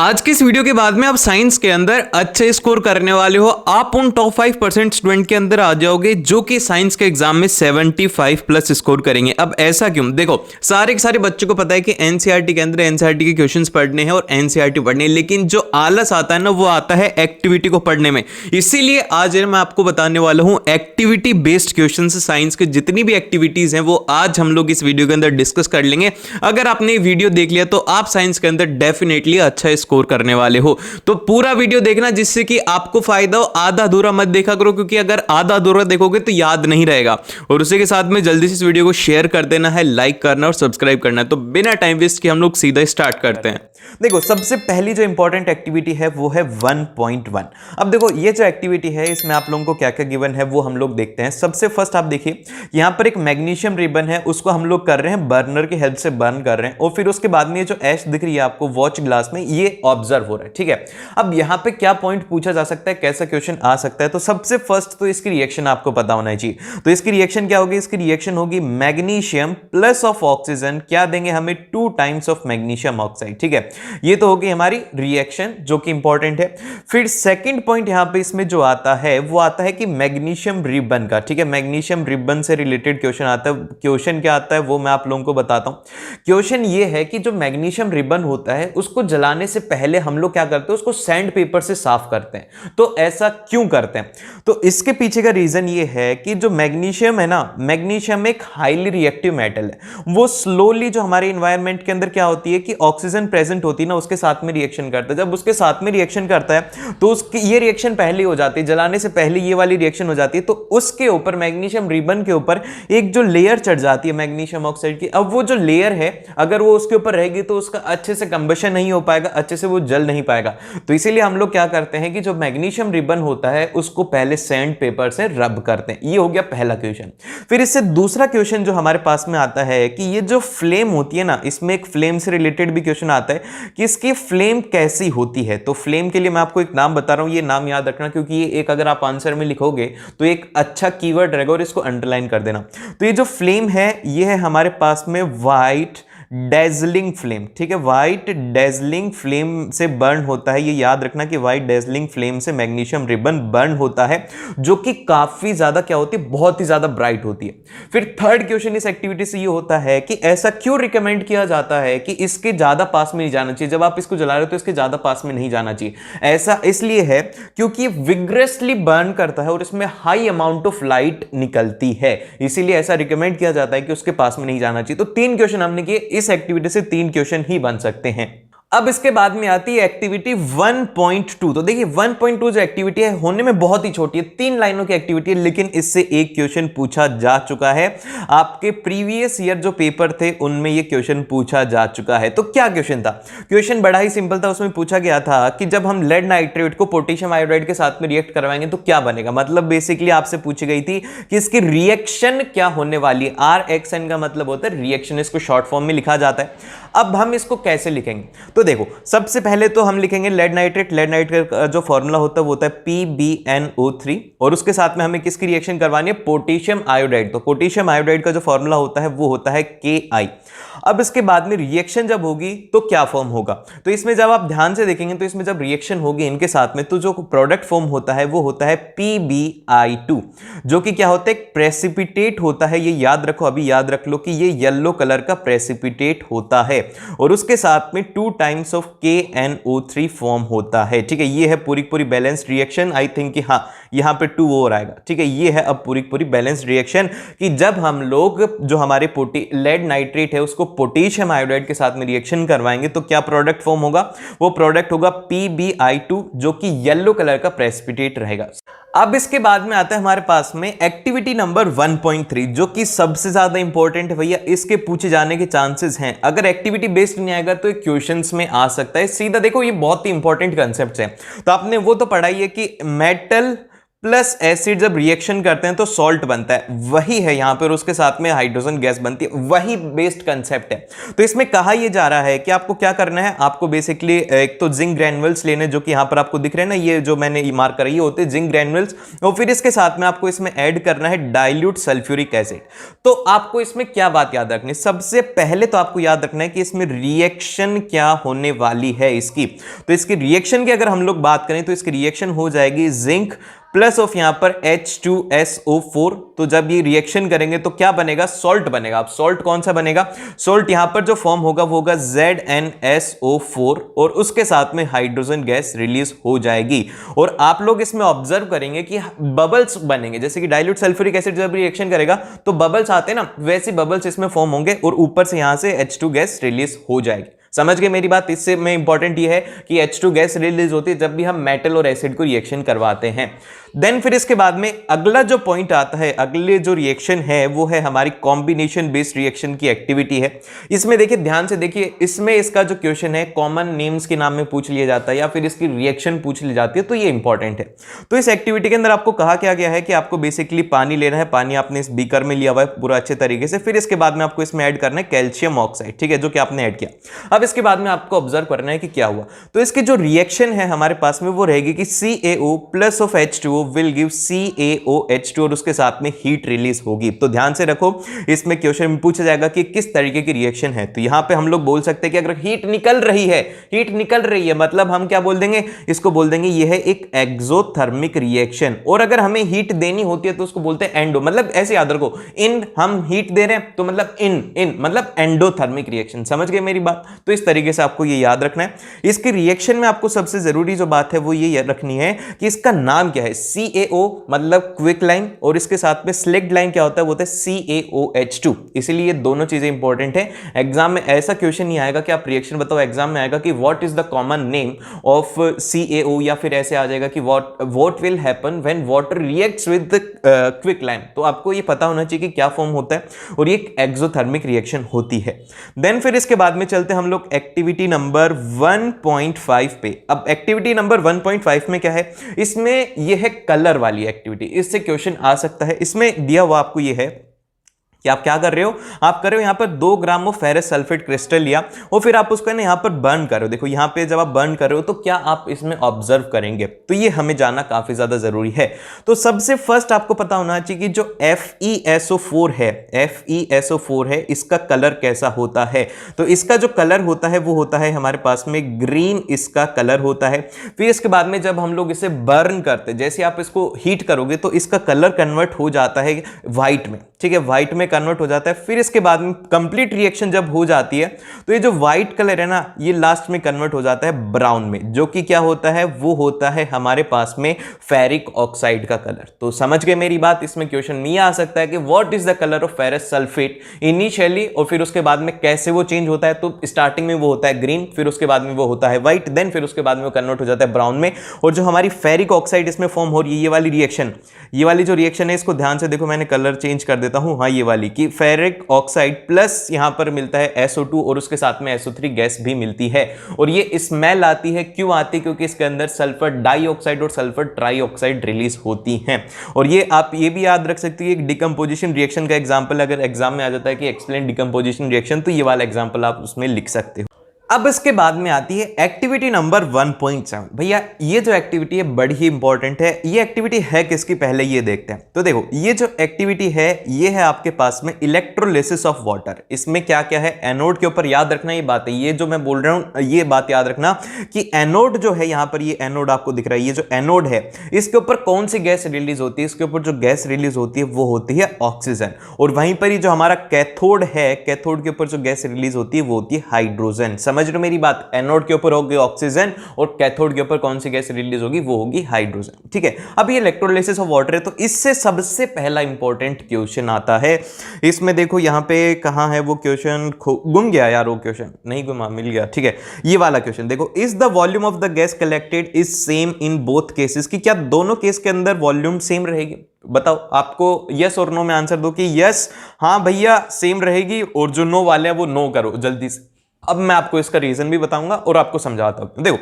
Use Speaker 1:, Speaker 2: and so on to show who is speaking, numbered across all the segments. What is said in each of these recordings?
Speaker 1: आज के इस वीडियो के बाद में आप साइंस के अंदर अच्छे स्कोर करने वाले हो। आप उन टॉप 5% स्टूडेंट के अंदर आ जाओगे जो कि साइंस के एग्जाम में 75 प्लस स्कोर करेंगे। अब ऐसा क्यों? देखो, सारे के सारे बच्चों को पता है कि एनसीईआरटी के अंदर एनसीईआरटी के क्वेश्चंस पढ़ने हैं और एनसीईआरटी पढ़ने हैं, लेकिन जो आलस आता है ना वो आता है एक्टिविटी को पढ़ने में। इसीलिए आज मैं आपको बताने वाला हूं एक्टिविटी बेस्ड क्वेश्चन। साइंस के जितनी भी एक्टिविटीज हैं वो आज हम लोग इस वीडियो के अंदर डिस्कस कर लेंगे। अगर आपने वीडियो देख लिया तो आप साइंस के अंदर डेफिनेटली अच्छा स्कोर करने वाले हो। तो पूरा वीडियो देखना जिससे कि आपको फायदा हो। आधा अधूरा मत देखा करो, क्योंकि अगर आधा अधूरा देखोगे तो याद नहीं रहेगा। और उसी के साथ में जल्दी से इस वीडियो को शेयर कर देना है, लाइक करना और सब्सक्राइब करना है। तो बिना टाइम वेस्ट किए हम लोग सीधा स्टार्ट करते हैं। देखो, सबसे पहली जो इंपॉर्टेंट एक्टिविटी है वो है 1.1। अब देखो, ये जो एक्टिविटी है इसमें आप लोगों को क्या क्या गिवन है वो हम लोग देखते हैं। सबसे फर्स्ट आप देखिए, यहां पर एक मैग्नीशियम रिबन है, उसको हम लोग कर रहे हैं बर्नर की हेल्प से बर्न कर रहे हैं। और फिर उसके बाद में ये जो ऐश दिख रही है आपको वॉच ग्लास में, ये ऑब्जर्व हो रहा है। ठीक है, अब यहां पे क्या पॉइंट पूछा जा सकता है, कैसा क्वेश्चन आ सकता है? तो सबसे फर्स्ट तो इसकी रिएक्शन आपको पता होना चाहिए। तो इसकी रिएक्शन क्या होगी? इसकी रिएक्शन होगी मैग्नीशियम प्लस ऑफ ऑक्सीजन, क्या देंगे हमें? 2 टाइम्स ऑफ मैग्नीशियम ऑक्साइड। ठीक है, ये तो होगी हमारी रिएक्शन जो कि इंपॉर्टेंट है। फिर सेकंड पॉइंट यहां पे इसमें जो आता है वो आता है कि मैग्नीशियम रिबन का। ठीक है, मैग्नीशियम रिबन से रिलेटेड क्वेश्चन आता है। क्वेश्चन क्या आता है वो मैं आप लोगों को बताता हूं। क्वेश्चन ये है कि जो मैग्नीशियम रिबन होता है उसको जलाने से पहले हम लोग क्या करते हैं, उसको सैंड पेपर से साफ करते हैं। तो ऐसा क्यों करते हैं? तो इसके पीछे का रीजन ये है कि जो मैग्नीशियम है ना, मैग्नीशियम एक हाईली रिएक्टिव मेटल है। वो स्लोली जो हमारे एनवायरनमेंट के अंदर क्या होती है कि ऑक्सीजन प्रेजेंट होती है ना, उसके साथ में रिएक्शन करता है। जब उसके साथ में रिएक्शन करता है तो उसकी ये रिएक्शन पहले हो जाती है, जलाने से पहले ये वाली रिएक्शन हो जाती है। तो उसके ऊपर मैग्नीशियम रिबन के ऊपर एक जो लेयर चढ़ जाती है मैग्नीशियम ऑक्साइड की। अब वो जो लेयर है अगर वो उसके ऊपर रहेगी तो उसका अच्छे से कंबशन नहीं हो पाएगा, अच्छे से वो जल नहीं पाएगा। तो इसीलिए हम लोग क्या करते हैं कि जो मैग्नीशियम रिबन होता है उसको पहले सैंड पेपर से रब करते हैं। ये हो गया पहला क्वेश्चन। फिर इससे दूसरा क्वेश्चन जो हमारे पास में आता है कि ये जो फ्लेम होती है ना, इसमें एक फ्लेम से रिलेटेड भी क्वेश्चन आता है कि इसकी फ्लेम कैसी होती है। तो फ्लेम के लिए मैं आपको एक नाम बता रहा हूं, ये नाम याद रखना, क्योंकि ये एक अगर आप आंसर में लिखोगे तो एक अच्छा कीवर्ड रहेगा और इसको अंडरलाइन कर देना। तो ये जो फ्लेम है ये है हमारे पास में व्हाइट डेजलिंग फ्लेम। ठीक है, व्हाइट डेजलिंग फ्लेम से बर्न होता है। ये याद रखना कि व्हाइट डेजलिंग फ्लेम से मैग्नीशियम रिबन बर्न होता है, जो कि काफी ज्यादा क्या होती है, बहुत ही ज्यादा ब्राइट होती है। फिर थर्ड क्वेश्चन इस एक्टिविटी से ये होता है कि ऐसा क्यों रिकमेंड किया जाता है कि इसके ज्यादा पास में नहीं जाना चाहिए। जब आप इसको जला रहे हो तो इसके ज्यादा पास में नहीं जाना चाहिए। ऐसा इसलिए है क्योंकि विग्रेसली बर्न करता है और इसमें हाई अमाउंट ऑफ लाइट निकलती है, इसीलिए ऐसा रिकमेंड किया जाता है कि उसके पास में नहीं जाना चाहिए। तो 3 क्वेश्चन हमने किए, इस एक्टिविटी से 3 क्वेश्चन ही बन सकते हैं। अब इसके बाद में आती है एक्टिविटी 1.2। तो देखिए 1.2 जो एक्टिविटी है होने में बहुत ही छोटी है, 3 लाइनों की एक्टिविटी है, लेकिन इससे एक क्वेश्चन पूछा जा चुका है। आपके प्रीवियस ईयर जो पेपर थे उनमें ये क्वेश्चन पूछा जा चुका है। तो क्या क्वेश्चन था? क्वेश्चन बड़ा ही सिंपल था। उसमें पूछा गया था कि जब हम लेड नाइट्रेट को पोटेशियम आयोडाइड के साथ में रिएक्ट करवाएंगे तो क्या बनेगा। मतलब बेसिकली आपसे पूछी गई थी कि इसकी रिएक्शन क्या होने वाली है। RXN का मतलब होता है रिएक्शन, इसको शॉर्ट फॉर्म में लिखा जाता है। अब हम इसको कैसे लिखेंगे? तो देखो, सबसे पहले तो हम लिखेंगे लेड नाइट्रेट। लेड नाइट्रेट का जो फॉर्मूला होता है वो होता है PbNO3, और उसके साथ में हमें किसकी रिएक्शन करवानी है? Potassium iodide. तो पोटेशियम आयोडाइड का जो फॉर्मूला होता है वो होता है Ki। अब इसके बाद में रिएक्शन जब होगी तो क्या फॉर्म होगा? तो इसमें जब आप ध्यान से देखेंगे तो इसमें जब रिएक्शन होगी इनके साथ में तो जो प्रोडक्ट फॉर्म होता है वो होता है PbI2, जो कि क्या होता है? एक प्रेसिपिटेट होता है। ये याद रखो, अभी याद रख लो कि ये येलो कलर का प्रेसिपिटेट होता है और उसके साथ में 2 टाइम्स ऑफ KNO3 फॉर्म होता है। ठीक है, ये है पूरी पूरी बैलेंस्ड रिएक्शन। आई थिंक कि हाँ, यहां पे 2 और आएगा। ठीक है, ये है अब पूरी पूरी बैलेंस्ड रिएक्शन कि जब हम लोग जो हमारे लेड नाइट्रेट है उसको पोटेशियम आयोडाइड के साथ में रिएक्शन करवाएंगे तो क्या प्रोडक्ट फॉर्म होगा? वो प्रोडक्ट होगा PbI2, जो कि येलो कलर का प्रेसिपिटेट रहेगा। अब इसके बाद में आता है हमारे पास में एक्टिविटी नंबर 1.3, जो कि सबसे ज्यादा इंपॉर्टेंट है भैया। इसके पूछे जाने के चांसेस हैं। अगर एक्टिविटी बेस्ड नहीं आएगा तो क्वेश्चंस में आ सकता है सीधा। देखो, ये बहुत ही इंपॉर्टेंट कंसेप्ट है। तो आपने वो तो पढ़ा ही है कि मेटल प्लस एसिड जब रिएक्शन करते हैं तो सॉल्ट बनता है, वही है यहां पर, उसके साथ में हाइड्रोजन गैस बनती है, वही बेस्ड कंसेप्ट है। तो इसमें कहा यह जा रहा है कि आपको क्या करना है, आपको बेसिकली एक तो जिंक ग्रैन्युल्स लेने, जो कि यहां पर आपको दिख रहे हैं ना, ये जो मैंने मार्क करा ये होते हैं जिंक ग्रैन्युल्स, और फिर इसके साथ में आपको इसमें ऐड करना है डाइल्यूट सल्फ्यूरिक एसिड। तो आपको इसमें क्या बात याद रखनी है, सबसे पहले तो आपको याद रखना है कि इसमें रिएक्शन क्या होने वाली है इसकी। तो इसकी रिएक्शन की अगर हम लोग बात करें तो इसकी रिएक्शन हो जाएगी जिंक प्लस ऑफ यहां पर H2SO4। तो जब ये रिएक्शन करेंगे तो क्या बनेगा, सॉल्ट बनेगा। अब सॉल्ट कौन सा बनेगा, सॉल्ट यहां पर जो फॉर्म होगा वो होगा ZnSO4, और उसके साथ में हाइड्रोजन गैस रिलीज हो जाएगी। और आप लोग इसमें ऑब्जर्व करेंगे कि बबल्स बनेंगे, जैसे कि डाइल्यूट सल्फ्यूरिक एसिड जब रिएक्शन करेगा तो बबल्स आते हैं ना, वैसे बबल्स इसमें फॉर्म होंगे और ऊपर से यहां से H2 गैस रिलीज हो जाएगी। समझ गए मेरी बात। इससे में इंपॉर्टेंट ये है कि H2 गैस रिलीज होती है जब भी हम मेटल और एसिड को रिएक्शन करवाते हैं। देन फिर इसके बाद में अगला जो पॉइंट आता है, अगले जो रिएक्शन है वो है हमारी कॉम्बिनेशन बेस्ड रिएक्शन की एक्टिविटी है। इसमें देखिए, ध्यान से देखिए, इसमें इसका जो क्वेश्चन है कॉमन नेम्स के नाम में पूछ लिया जाता है या फिर इसकी रिएक्शन पूछ ली जाती है, तो ये इंपॉर्टेंट है। तो इस एक्टिविटी के अंदर आपको कहा क्या गया है कि आपको बेसिकली पानी लेना है, पानी आपने इस बीकर में लिया हुआ है पूरा अच्छे तरीके से, फिर इसके बाद में आपको इसमें ऐड करना है कैल्शियम ऑक्साइड, ठीक है, जो कि आपने ऐड किया। अब इसके बाद में आपको ऑब्जर्व करना है कि क्या हुआ। तो इसकी जो रिएक्शन है हमारे पास में वो रहेगी कि CaO plus of H2O will give CaOH2, और उसके साथ में हीट रिलीज होगी। तो ध्यान से रखो, इसमें क्वेश्चन में पूछा जाएगा कि किस तरीके की रिएक्शन है। तो यहां पे हम लोग बोल सकते हैं कि अगर हीट निकल रही है, हीट निकल रही है मतलब हम क्या बोल देंगे, इसको बोल देंगे ये है एक एक्सोथर्मिक रिएक्शन। और अगर हमें हीट देनी होती है तो उसको बोलते हैं एंडो, मतलब ऐसे याद रखो, इन हम हीट दे रहे हैं तो मतलब इन मतलब एंडोथर्मिक रिएक्शन। समझ गए मेरी बात। तो इस तरीके से आपको ये याद रखना है। इसके रिएक्शन में आपको सबसे जरूरी जो बात है वो ये याद रखनी है कि इसका नाम क्या है। CaO मतलब क्विक लाइन, और इसके साथ में स्लेक्ड लाइन क्या होता है, वो होता है CaOH2। इसीलिए ये दोनों चीजें इंपॉर्टेंट है। एग्जाम में ऐसा क्वेश्चन नहीं आएगा कि आप रिएक्शन बताओ, एग्जाम में आएगा कि what is the common name of CaO, या फिर ऐसे आ जाएगा कि what will happen when water reacts with quick line. तो आपको ये पता होना चाहिए कि क्या फॉर्म होता है, और ये एक एक्सोथर्मिक रिएक्शन होती है। देन फिर इसके बाद में चलते हम लोग एक्टिविटी नंबर 1.5 पे। अब एक्टिविटी नंबर 1.5 में क्या है, इसमें यह है कलर वाली एक्टिविटी। इससे क्वेश्चन आ सकता है। इसमें दिया हुआ आपको यह है कि आप क्या कर रहे हो, आप कर रहे हो यहां पर 2 gram of ferrous sulphate crystal लिया और फिर आप उसको ना यहां पर बर्न कर रहे हो। देखो यहां पे जब आप बर्न कर रहे हो तो क्या आप इसमें ऑब्जर्व करेंगे, तो ये हमें जानना काफी ज्यादा जरूरी है। तो सबसे फर्स्ट आपको पता होना चाहिए कि जो FeSO4 है, FeSO4 है, इसका कलर कैसा होता है। तो इसका जो कलर होता है वो होता है हमारे पास में ग्रीन, इसका कलर होता है। फिर इसके बाद में जब हम लोग इसे बर्न करते, जैसे आप इसको हीट करोगे तो इसका कलर कन्वर्ट हो जाता है व्हाइट में, ठीक है, व्हाइट में कन्वर्ट हो जाता है। फिर इसके बाद में कंप्लीट रिएक्शन जब हो जाती है तो ये जो व्हाइट कलर है ना, ये लास्ट में कन्वर्ट हो जाता है ब्राउन में, जो कि क्या होता है, वो होता है हमारे पास में फेरिक ऑक्साइड का कलर। तो समझ गए मेरी बात। इसमें क्वेश्चन नहीं आ सकता है कि what is the colour of ferrous sulphate initially, और फिर उसके बाद में कैसे वो चेंज होता है। तो स्टार्टिंग में वो होता है ग्रीन, फिर उसके बाद में वो होता है व्हाइट, देन फिर उसके बाद में वो कन्वर्ट हो जाता है ब्राउन में। और जो हमारी फेरिक ऑक्साइड इसमें फॉर्म हो रही है, ये वाली रिएक्शन, ये वाली जो रिएक्शन है, इसको ध्यान से देखो, मैंने कलर चेंज कर देता हूं, हाँ ये वाली, कि फेरिक ऑक्साइड प्लस यहां पर मिलता है SO2 और उसके साथ में SO3 गैस भी मिलती है। और ये स्मेल आती है, क्यों आती है, क्योंकि इसके अंदर सल्फर डाइऑक्साइड और सल्फर ट्राइऑक्साइड रिलीज होती हैं। और ये आप ये भी याद रख सकते हैं, एक डिकम्पोजिशन रिएक्शन का एग्जांपल अगर एग्जाम में आ जाता है कि एक्सप्लेन डिकम्पोजिशन रिएक्शन, तो ये वाला एग्जांपल आप उसमें लिख सकते हो। अब इसके बाद में आती है एक्टिविटी नंबर 1.7। भैया ये जो एक्टिविटी है बड़ी ही इंपॉर्टेंट है। ये एक्टिविटी है किसकी, पहले ये देखते हैं। तो देखो ये जो एक्टिविटी है ये है आपके पास में इलेक्ट्रोलिसिस ऑफ वाटर। इसमें क्या क्या है, एनोड के ऊपर याद रखना ये बात है, ये जो मैं बोल रहा हूं ये बात याद रखना कि एनोड जो है, यहां पर ये एनोड आपको दिख रहा है, ये जो एनोड है इसके ऊपर कौन सी गैस रिलीज होती है, इसके ऊपर जो गैस रिलीज होती है वो होती है ऑक्सीजन। और वहीं पर ही जो हमारा कैथोड है, कैथोड के ऊपर जो गैस रिलीज होती है वो होती है हाइड्रोजन। समझ रहे हो मेरी बात। एनोड के ऊपर होगी ऑक्सीजन और कैथोड के ऊपर कौन सी गैस रिलीज होगी, वो होगी हाइड्रोजन, ठीक है। अब ये इलेक्ट्रोलिसिस ऑफ वाटर है, तो इससे सबसे पहला इंपॉर्टेंट क्वेश्चन आता है। इसमें देखो यहां पे कहां है वो क्वेश्चन, गुम गया यार, वो क्वेश्चन नहीं गुमा, मिल गया, ठीक है। ये वाला क्वेश्चन देखो, is the volume of the gas collected is same in both cases, कि क्या दोनों केस के अंदर वॉल्यूम सेम रहेगी। बताओ, आपको यस और नो में आंसर दो कि यस हां भैया सेम रहेगी, और जो नो वाले हैं वो नो करो जल्दी से। अब मैं आपको इसका रीजन भी बताऊंगा और आपको समझाता हूं। देखो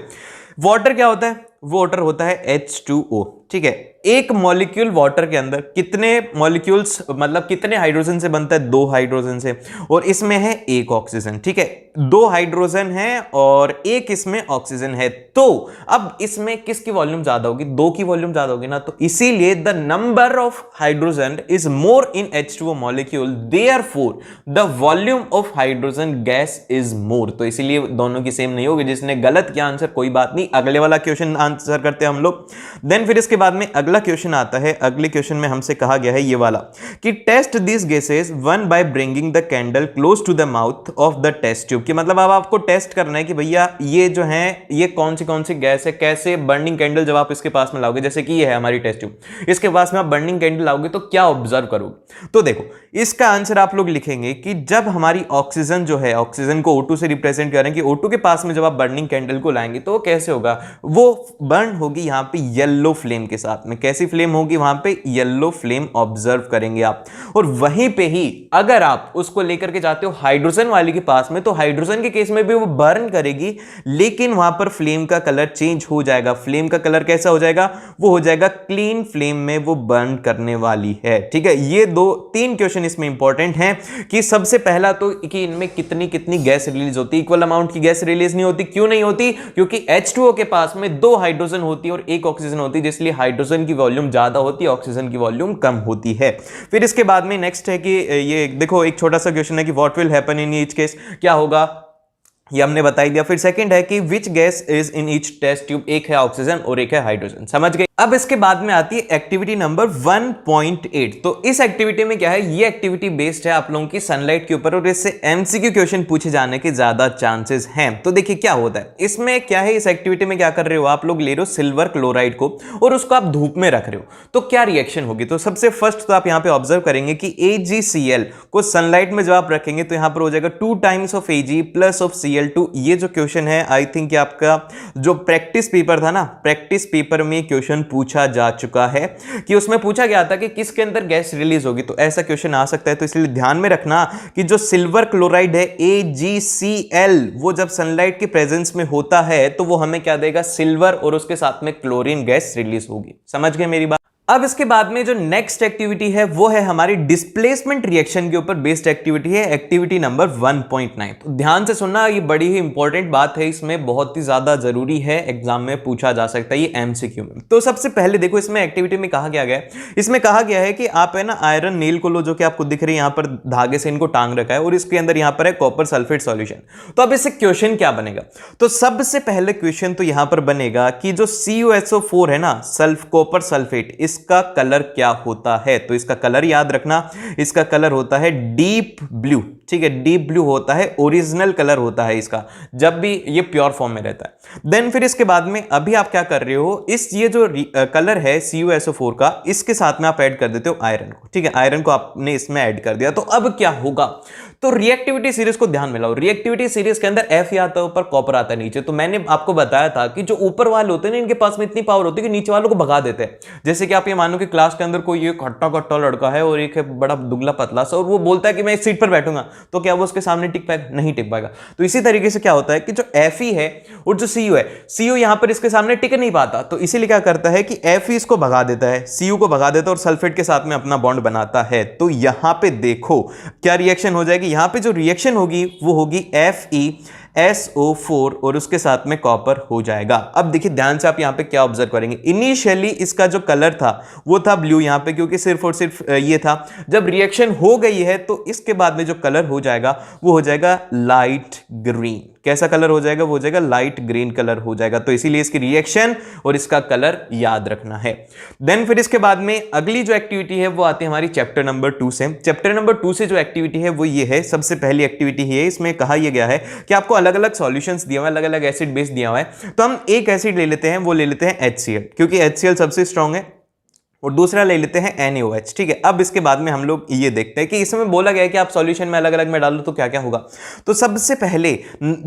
Speaker 1: वाटर क्या होता है, वाटर होता है H2O, ठीक है। एक मॉलिक्यूल वाटर के अंदर कितने मॉलिक्यूल्स, मतलब कितने हाइड्रोजन से बनता है? 2 हाइड्रोजन से, और इसमें है 1 ऑक्सीजन। ठीक है, 2 हाइड्रोजन है और 1 इसमें ऑक्सीजन है। तो अब इसमें किसकी वॉल्यूम ज्यादा होगी? 2 की वॉल्यूम ज्यादा होगी ना, तो इसीलिए the number of hydrogen is more in H2O molecule, therefore the volume of hydrogen gas is more. तो इसीलिए दोनों की सेम नहीं होगी। जिसने गलत किया आंसर, कोई बात नहीं, अगले वाला क्वेश्चन आंसर करते हैं हम लोग। देन फिर इसके बाद में अगला क्वेश्चन आता है। अगले क्वेश्चन में हमसे कहा गया है ये वाला कि test this gases one by bringing the candle close to the mouth of the test tube. कि मतलब अब आपको टेस्ट करना है कि भैया ये जो है ये कौन सी गैस है, कैसे बर्निंग कैंडल जब आप इसके पास में लाओगे, जैसे कि ये है हमारी टेस्ट ट्यूब, इसके पास में आप बर्निंग कैंडल लाओगे तो क्या ऑब्जर्व करोगे? तो देखो इसका आंसर आप लोग लिखेंगे कि जब हमारी ऑक्सीजन जो है, ऑक्सीजन को O2 से रिप्रेजेंट कर रहे हैं कि O2 के पास में जब आप बर्निंग कैंडल को लाएंगे तो कैसे होगा? वो बर्न होगी यहां पे येलो फ्लेम के साथ में। कैसी फ्लेम होगी? वहां पे येलो फ्लेम ऑब्जर्व करेंगे आप। और वहीं पे ही अगर आप उसको लेकर के जाते हो हाइड्रोजन वाली के पास में, तो हाइड्रोजन के केस में भी वो बर्न करेगी, लेकिन वहां पर फ्लेम का कलर चेंज हो जाएगा। फ्लेम का कलर कैसा हो जाएगा? वो हो जाएगा क्लीन फ्लेम में वो बर्न करने वाली है। ठीक है, ये 2-3 क्वेश्चन इसमें इंपॉर्टेंट हैं कि सबसे पहला तो कि इनमें कितनी कितनी गैस रिलीज होती है। इक्वल अमाउंट की गैस रिलीज नहीं होती। क्यों नहीं होती? क्योंकि H2O के पास में 2 हाइड्रोजन होती है और 1 ऑक्सीजन होती है, जिसलिए हाइड्रोजन की वॉल्यूम ज्यादा होती है, ऑक्सीजन की वॉल्यूम कम होती है। फिर इसके बाद में नेक्स्ट है कि ये देखो एक छोटा सा क्वेश्चन है कि what will happen in each case, क्या होगा ये हमने बता ही दिया। फिर सेकंड है कि which gas is in each test tube, एक है ऑक्सीजन और एक है हाइड्रोजन। समझ गए? अब इसके बाद में आती है एक्टिविटी नंबर 1.8। तो इस एक्टिविटी में क्या है? ये एक्टिविटी बेस्ड है आप लोगों की सनलाइट के ऊपर और इससे एमसीक्यू क्वेश्चन पूछे जाने के ज्यादा चांसेस हैं। तो देखिए क्या होता है इसमें, क्या है इस एक्टिविटी में क्या कर रहे हो आप लोग? ले रहे हो सिल्वर क्लोराइड को और उसको आप धूप में रख रहे हो, तो क्या रिएक्शन होगी? तो सबसे फर्स्ट तो आप यहां पे ऑब्जर्व करेंगे कि AgCl को सनलाइट में जब आप रखेंगे तो यहां पर हो जाएगा 2 times of Ag plus of Cl2। ये जो क्वेश्चन है आई थिंक आपका जो प्रैक्टिस पेपर था ना, प्रैक्टिस पेपर में क्वेश्चन पूछा जा चुका है कि उसमें पूछा गया था कि किसके अंदर गैस रिलीज होगी। तो ऐसा क्वेश्चन आ सकता है, तो इसलिए ध्यान में रखना कि जो सिल्वर क्लोराइड है AgCl, वो जब सनलाइट के प्रेजेंस में होता है तो वो हमें क्या देगा? सिल्वर, और उसके साथ में क्लोरीन गैस रिलीज होगी। समझ गए मेरी बात? अब इसके बाद में जो नेक्स्ट एक्टिविटी है वो है हमारी डिस्प्लेसमेंट रिएक्शन के ऊपर बेस्ड एक्टिविटी है, एक्टिविटी नंबर 1.9। तो ध्यान से सुनना, ये बड़ी ही इंपॉर्टेंट बात है, इसमें बहुत ही ज्यादा जरूरी है, एग्जाम में पूछा जा सकता है ये एमसीक्यू में। तो सबसे पहले देखो इसमें एक्टिविटी में कहा गया है, इसमें कहा गया है कि आप है ना आयरन नेल को लो, जो कि आपको दिख रही है यहाँ पर धागे से इनको टांग रखा है, और इसके अंदर यहाँ पर है कॉपर सल्फेट सॉल्यूशन। तो अब इससे क्वेश्चन क्या बनेगा? तो सबसे पहले क्वेश्चन तो यहां पर बनेगा कि जो CuSO4 है ना, कॉपर सल्फेट, इसका कलर क्या होता है? तो इसका कलर याद रखना, इसका कलर होता है डीप ब्लू। ठीक है, डीप ब्लू होता है, ओरिजिनल कलर होता है इसका, जब भी ये प्योर फॉर्म में रहता है। देन फिर इसके बाद में अभी आप क्या कर रहे हो, इस ये जो कलर है CuSO4 का, इसके साथ में आप ऐड कर देते हो आयरन को। ठीक है, आयरन को आपने इसमें ऐड कर दिया। तो अब क्या होगा? तो रिएक्टिविटी सीरीज को ध्यान में लाओ। रिएक्टिविटी सीरीज के अंदर F आता है ऊपर, कॉपर आता है नीचे। तो मैंने आपको बताया था कि जो ऊपर वाले होते हैं ना, इनके पास में इतनी पावर होती है कि नीचे वालों को भगा देते हैं। जैसे कि आप ये मानो कि क्लास के अंदर कोई एक हट्टा कट्टा लड़का है और एक है बड़ा दुगला पतला सा, और वो बोलता है कि मैं इस सीट पर बैठूंगा, तो क्या वो उसके सामने टिक पाएगा? नहीं टिक पाएगा। तो इसी तरीके से क्या होता है कि जो Fe है और जो Cu है, Cu यहां पर इसके सामने टिक नहीं पाता, तो इसीलिए क्या करता है कि Fe इसको भगा देता है, Cu को भगा देता है और सल्फेट के साथ में अपना बॉन्ड बनाता है। तो यहां पे देखो क्या रिएक्शन हो जाएगी, यहां पे जो रिएक्शन होगी वो होगी FeSO4 और उसके साथ में कॉपर हो जाएगा। अब देखिए ध्यान से आप यहां पे क्या ऑब्जर्व करेंगे, इनिशियली इसका जो कलर था वो था ब्लू यहां पे, क्योंकि सिर्फ और सिर्फ ये था। जब रिएक्शन हो गई है तो इसके बाद में जो कलर हो जाएगा वो हो जाएगा लाइट ग्रीन। कैसा कलर हो जाएगा? वो हो जाएगा लाइट ग्रीन कलर हो जाएगा। तो इसीलिए इसकी रिएक्शन और इसका कलर याद रखना है। देन फिर इसके बाद में अगली जो एक्टिविटी है वो आती है हमारी चैप्टर नंबर 2 से। चैप्टर नंबर 2 से जो एक्टिविटी है वो ये है, सबसे पहली एक्टिविटी है, इसमें कहा यह गया है कि आपको अलग अलग सॉल्यूशंस दिया हुआ है, अलग अलग एसिड बेस दिया हुआ है। तो हम एक एसिड ले लेते हैं, वो ले लेते हैं HCl, क्योंकि HCl सबसे स्ट्रॉन्ग है। और दूसरा ले लेते हैं NaOH। ठीक है, अब इसके बाद में हम लोग ये देखते हैं कि इसमें बोला गया है कि आप सॉल्यूशन में अलग अलग में डालो तो क्या क्या होगा। तो सबसे पहले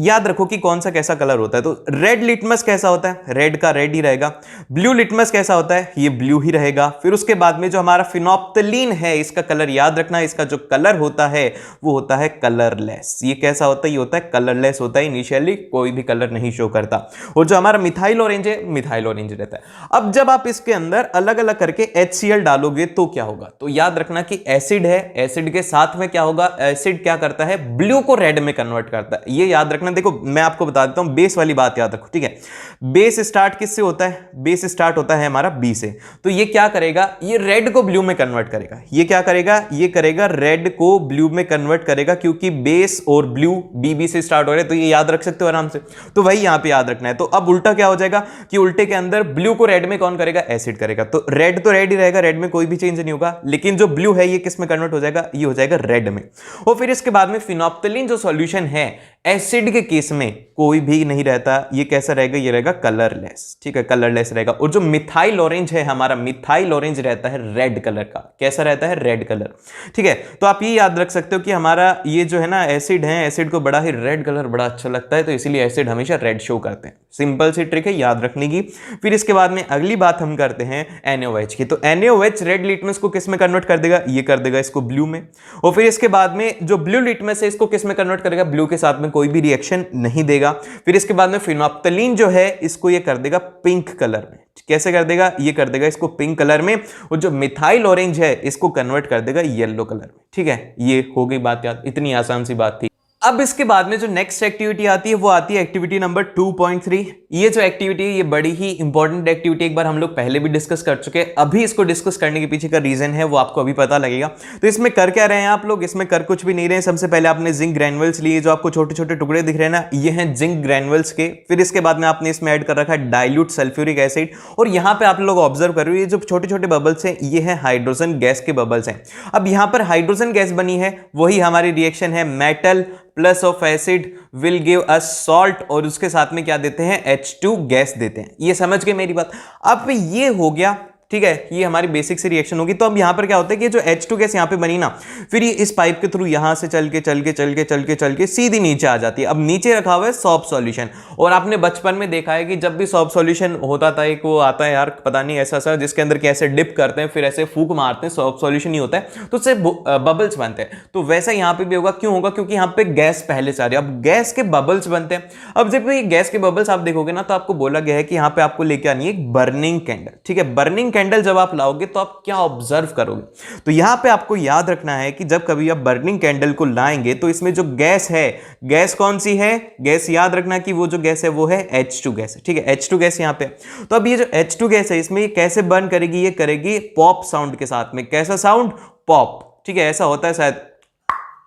Speaker 1: याद रखो कि कौन सा कैसा कलर होता है। तो रेड लिटमस कैसा होता है, रेड का रेड ही रहेगा। ब्लू लिटमस कैसा होता है, ये ब्लू ही रहेगा। फिर उसके बाद में जो हमारा फिनोप्थलीन है, इसका कलर याद रखना, इसका जो कलर होता है वो होता है कलरलेस। ये कैसा होता है, ये होता है कलरलेस होता है, इनिशियली कोई भी कलर नहीं शो करता। और जो हमारा मिथाइल ऑरेंज है, मिथाइल ऑरेंज रहता है। अब जब आप इसके अंदर अलग अलग करके HCl डालोगे तो क्या होगा, तो याद रखना कि एसिड है, एसिड के साथ में क्या होगा, एसिड क्या करता है, ब्लू को रेड में कन्वर्ट करता है। ये याद रखना। देखो मैं आपको बता देता हूं, बेस वाली बात याद रखो। ठीक है, बेस स्टार्ट किससे होता है, बेस स्टार्ट होता है हमारा बी से। तो ये क्या करेगा, ये रेड को ब्लू में कन्वर्ट करेगा। ये क्या करेगा, ये करेगा रेड को ब्लू में कन्वर्ट करेगा, क्योंकि बेस और ब्लू BB से स्टार्ट हो रहे हैं। तो ये याद रख सकते हो आराम से। तो वही यहां पे याद रखना है। तो अब उल्टा क्या हो जाएगा कि उल्टे के अंदर ब्लू को रेड में कौन करेगा, एसिड करेगा। तो रेड तो रेड ही रहेगा, रेड में कोई भी चेंज नहीं होगा। लेकिन जो ब्लू है ये किस में कन्वर्ट हो जाएगा, ये हो जाएगा रेड में। और फिर इसके बाद में फिनोप्थलीन जो सॉल्यूशन है, एसिड के केस में कोई भी नहीं रहता, ये कैसा रहेगा, ये रहेगा कलरलेस। ठीक है, कलरलेस रहेगा। और जो मिथाइल ऑरेंज है हमारा, मिथाइल ऑरेंज रहता है रेड कलर का। कैसा रहता है, रेड कलर। ठीक है, तो आप ये याद रख सकते हो कि हमारा ये जो है ना एसिड है, एसिड को बड़ा ही रेड कलर बड़ा अच्छा लगता है, तो इसीलिए एसिड हमेशा रेड शो करते हैं। सिंपल सी ट्रिक है, याद रखने की। फिर इसके बाद में अगली बात हम करते हैं NaOH की। तो NaOH रेड लिटमस को किस में कन्वर्ट कर देगा, ये कर देगा इसको ब्लू में। और फिर इसके बाद में जो ब्लू लिटमस है, इसको किस में कन्वर्ट करेगा, ब्लू के साथ में कोई भी रिएक्शन नहीं देगा। फिर इसके बाद में फिनोप्थलीन जो है, इसको ये कर देगा पिंक कलर में। कैसे कर देगा, ये कर देगा इसको पिंक कलर में। और जो मिथाइल ऑरेंज है, इसको कन्वर्ट कर देगा येलो कलर में। ठीक है, ये हो गई बात याद, इतनी आसान सी बात थी। अब इसके बाद में जो नेक्स्ट एक्टिविटी आती है वो आती है एक्टिविटी नंबर 2.3। ये जो एक्टिविटी है ये बड़ी ही इंपॉर्टेंट एक्टिविटी, एक बार हम लोग पहले भी डिस्कस कर चुके हैं। अभी इसको डिस्कस करने के पीछे का रीजन है वो आपको अभी पता लगेगा। तो इसमें कर क्या रहे हैं आप लोग, इसमें कर कुछ भी नहीं रहे हैं। सबसे पहले आपने जिंक ग्रैन्युल्स लिए, जो आपको छोटे छोटे टुकड़े दिख रहे हैं ना, ये हैं जिंक ग्रैन्युल्स के। फिर इसके बाद में आपने इसमें ऐड कर रखा है डाइल्यूट सल्फ्यूरिक एसिड। और यहाँ पे आप लोग ऑब्जर्व कर रहे हो, ये जो छोटे छोटे बबल्स हैं, ये है हाइड्रोजन गैस के बबल्स हैं। अब यहाँ पर हाइड्रोजन गैस बनी है, वही हमारी रिएक्शन है, metal plus of acid will give us salt, और उसके साथ में क्या देते हैं, H2 गैस देते हैं। ये समझ गए मेरी बात। अब ये हो गया, ठीक है, ये हमारी बेसिक सी रिएक्शन होगी। तो अब यहां पर क्या होता है कि जो H2 गैस यहां पे बनी ना, फिर ये इस पाइप के थ्रू यहां से चल के सीधी नीचे आ जाती है। अब नीचे रखा हुआ है सॉल्व सॉल्यूशन। और आपने बचपन में देखा है कि जब भी सॉल्व सॉल्यूशन होता था, एक वो आता है यार, पता नहीं ऐसा सा, जिसके अंदर कैसे डिप करते हैं, फिर ऐसे फूक मारते हैं, सॉल्व सॉल्यूशन ही होता है, तो उससे बबल्स बनते हैं। तो वैसा यहां पे भी होगा। क्यों होगा, क्योंकि यहां पे गैस पहले से आ रही है। अब गैस के बबल्स बनते हैं। अब जब ये गैस के बबल्स आप देखोगे ना, तो आपको बोला गया है कि यहां पे आपको लेके आनी है एक बर्निंग कैंडल। ठीक है, बर्निंग कैंडल जब आप लाओगे तो आप क्या ऑब्जर्व करोगे, तो यहां पे आपको याद रखना है कि जब कभी आप बर्निंग कैंडल को लाएंगे तो इसमें जो गैस है, गैस कौन सी है, गैस याद रखना कि वो जो गैस है वो है H2 गैस। ठीक है, H2 गैस यहां पे। तो अब ये जो H2 गैस है, इसमें ये कैसे बर्न करेगी, ये करेगी पॉप साउंड के साथ में। कैसा साउंड, पॉप। ठीक है, ऐसा होता है शायद,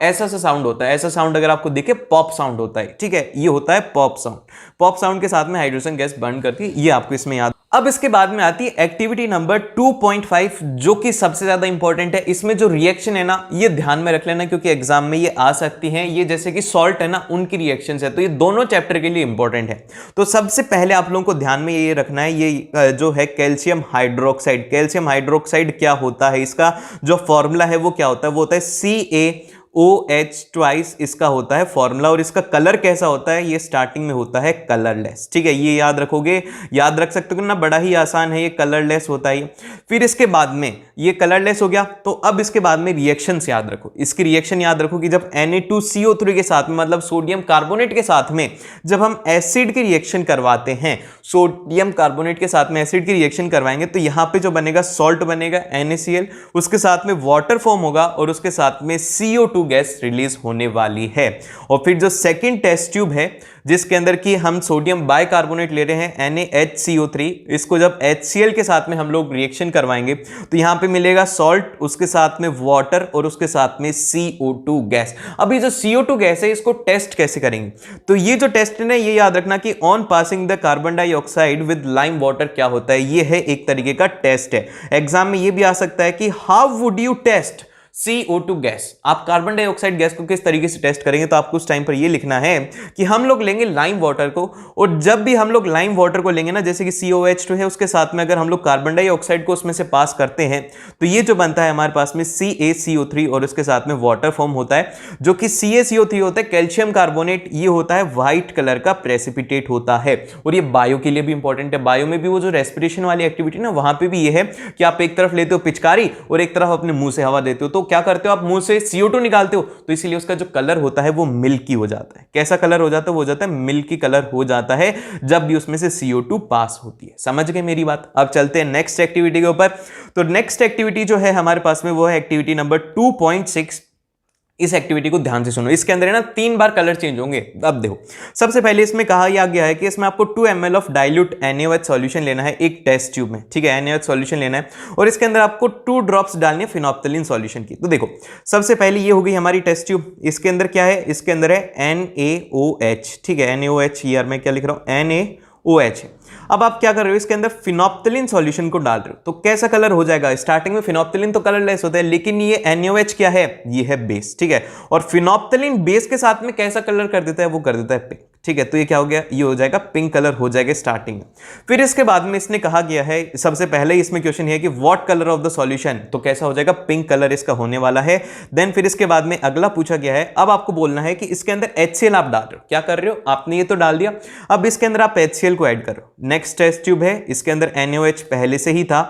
Speaker 1: ऐसा सा साउंड होता है। ऐसा साउंड अगर आपको दिखे, पॉप साउंड होता है। ठीक है, ये होता है पॉप साउंड। पॉप साउंड के साथ में हाइड्रोजन गैस बर्न करती है, ये आपको इसमें याद। अब इसके बाद में आती है एक्टिविटी नंबर 2.5, जो कि सबसे ज्यादा इंपॉर्टेंट है। इसमें जो रिएक्शन है ना, ये ध्यान में रख लेना, क्योंकि एग्जाम में ये आ सकती हैं। ये जैसे कि सॉल्ट है ना, उनकी रिएक्शंस है, तो ये दोनों चैप्टर के लिए इंपॉर्टेंट है। तो सबसे पहले आप लोगों को ध्यान में ये रखना है, ये जो है कैल्शियम हाइड्रोक्साइड। कैल्शियम हाइड्रोक्साइड क्या होता है, इसका जो फॉर्मूला है वो क्या होता है, वो होता है CaOH ट्वाइस, इसका होता है फॉर्मूला। और इसका कलर कैसा होता है, ये स्टार्टिंग में होता है कलरलेस। ठीक है, ये याद रखोगे, याद रख सकते हो ना, बड़ा ही आसान है, ये कलरलेस होता है। फिर इसके बाद में ये कलरलेस हो गया, तो अब इसके बाद में रिएक्शंस याद रखो। इसकी रिएक्शन याद रखो कि जब Na2CO3 के साथ में, मतलब सोडियम कार्बोनेट के साथ में जब हम एसिड की रिएक्शन करवाते हैं, सोडियम कार्बोनेट के साथ में एसिड की रिएक्शन करवाएंगे, तो यहां पे जो बनेगा सॉल्ट बनेगा NaCl, उसके साथ में वाटर फॉर्म होगा, और उसके साथ में CO2 गैस रिलीज होने वाली है। और फिर जो सेकंड टेस्ट ट्यूब है, जिसके अंदर की हम सोडियम बाइकार्बोनेट ले रहे हैं NaHCO3, इसको जब HCl के साथ में हम लोग रिएक्शन करवाएंगे, तो यहां पे मिलेगा सॉल्ट, उसके साथ में वाटर, और उसके साथ में CO2 गैस। अब ये जो CO2 गैस है, इसको टेस्ट कैसे करेंगे, तो ये जो टेस्ट है ना, ये याद रखना कि on passing the carbon dioxide with lime water क्या होता है, ये है एक तरीके का टेस्ट है। एग्जाम में ये भी आ सकता है कि how would you test CO2 gas. आप कार्बन डाइऑक्साइड गैस को किस तरीके से टेस्ट करेंगे, तो आपको उस टाइम पर ये लिखना है कि हम लोग लेंगे लाइम वाटर को, और जब भी हम लोग लाइम वाटर को लेंगे ना, जैसे कि COH2 है, उसके साथ में अगर हम लोग कार्बन डाइऑक्साइड को उसमें से पास करते हैं तो ये जो बनता है हमारे पास में CaCO3, और उसके साथ में वाटर फॉर्म होता है जो कि CaCO3 होता है कैल्शियम कार्बोनेट, ये होता है व्हाइट कलर का प्रेसिपिटेट होता है। और ये बायो के लिए भी इंपॉर्टेंट है। बायो में भी वो जो रेस्पिरेशन वाली एक्टिविटी ना, वहां पे भी ये है कि आप एक तरफ लेते हो पिचकारी और एक तरफ अपने मुंह से हवा देते हो, तो क्या करते हो आप, मुंह से CO2 निकालते हो, तो इसीलिए उसका जो कलर होता है वो मिल्की हो जाता है। कैसा कलर हो जाता है, वो हो जाता है मिल्की कलर हो जाता है जब भी उसमें से CO2 पास होती है। समझ गए मेरी बात। अब चलते हैं नेक्स्ट एक्टिविटी के ऊपर। तो नेक्स्ट एक्टिविटी जो है हमारे पास में वो है एक्टिविटी नंबर 2.6। इस एक्टिविटी को ध्यान से सुनो। इसके अंदर है ना 3 बार कलर चेंज होंगे। अब देखो, सबसे पहले इसमें कहा गया है कि इसमें आपको 2 ml of dilute NaOH solution लेना है एक टेस्ट ट्यूब में, ठीक है, NaOH सॉल्यूशन लेना है, और इसके अंदर आपको 2 ड्रॉप्स डालनी है फिनोप्थलीन सॉल्यूशन की। तो देखो, सबसे पहले ये हो गई हमारी टेस्ट ट्यूब। इसके अंदर क्या है, इसके अंदर है NaOH, ठीक है, NaOH, यार मैं क्या लिख रहा हूं, NaOH है। अब आप क्या कर रहे हो, इसके अंदर फिनोप्थलीन सॉल्यूशन को डाल रहे हो, तो कैसा कलर हो जाएगा। स्टार्टिंग में फिनोप्थलीन तो कलरलेस होता है, लेकिन ये NaOH क्या है, ये है बेस, ठीक है, और फिनोप्थलीन बेस के साथ में कैसा कलर कर देता है, वो कर देता है पिंक, ठीक है। तो ये क्या हो गया, ये हो जाएगा पिंक कलर हो जाएगा स्टार्टिंग में। फिर इसके बाद में इसने कहा गया है, सबसे पहले इसमें क्वेश्चन है कि what colour of the solution, तो कैसा हो जाएगा, पिंक कलर इसका होने वाला है। देन फिर इसके बाद में अगला पूछा गया है, अब आपको बोलना है कि इसके अंदर HCl आप डाल रहे हो, क्या कर रहे हो, आपने ये तो डाल दिया, अब इसके अंदर आप HCl को ऐड करो। नेक्स्ट टेस्ट ट्यूब है, इसके अंदर NaOH पहले से ही था,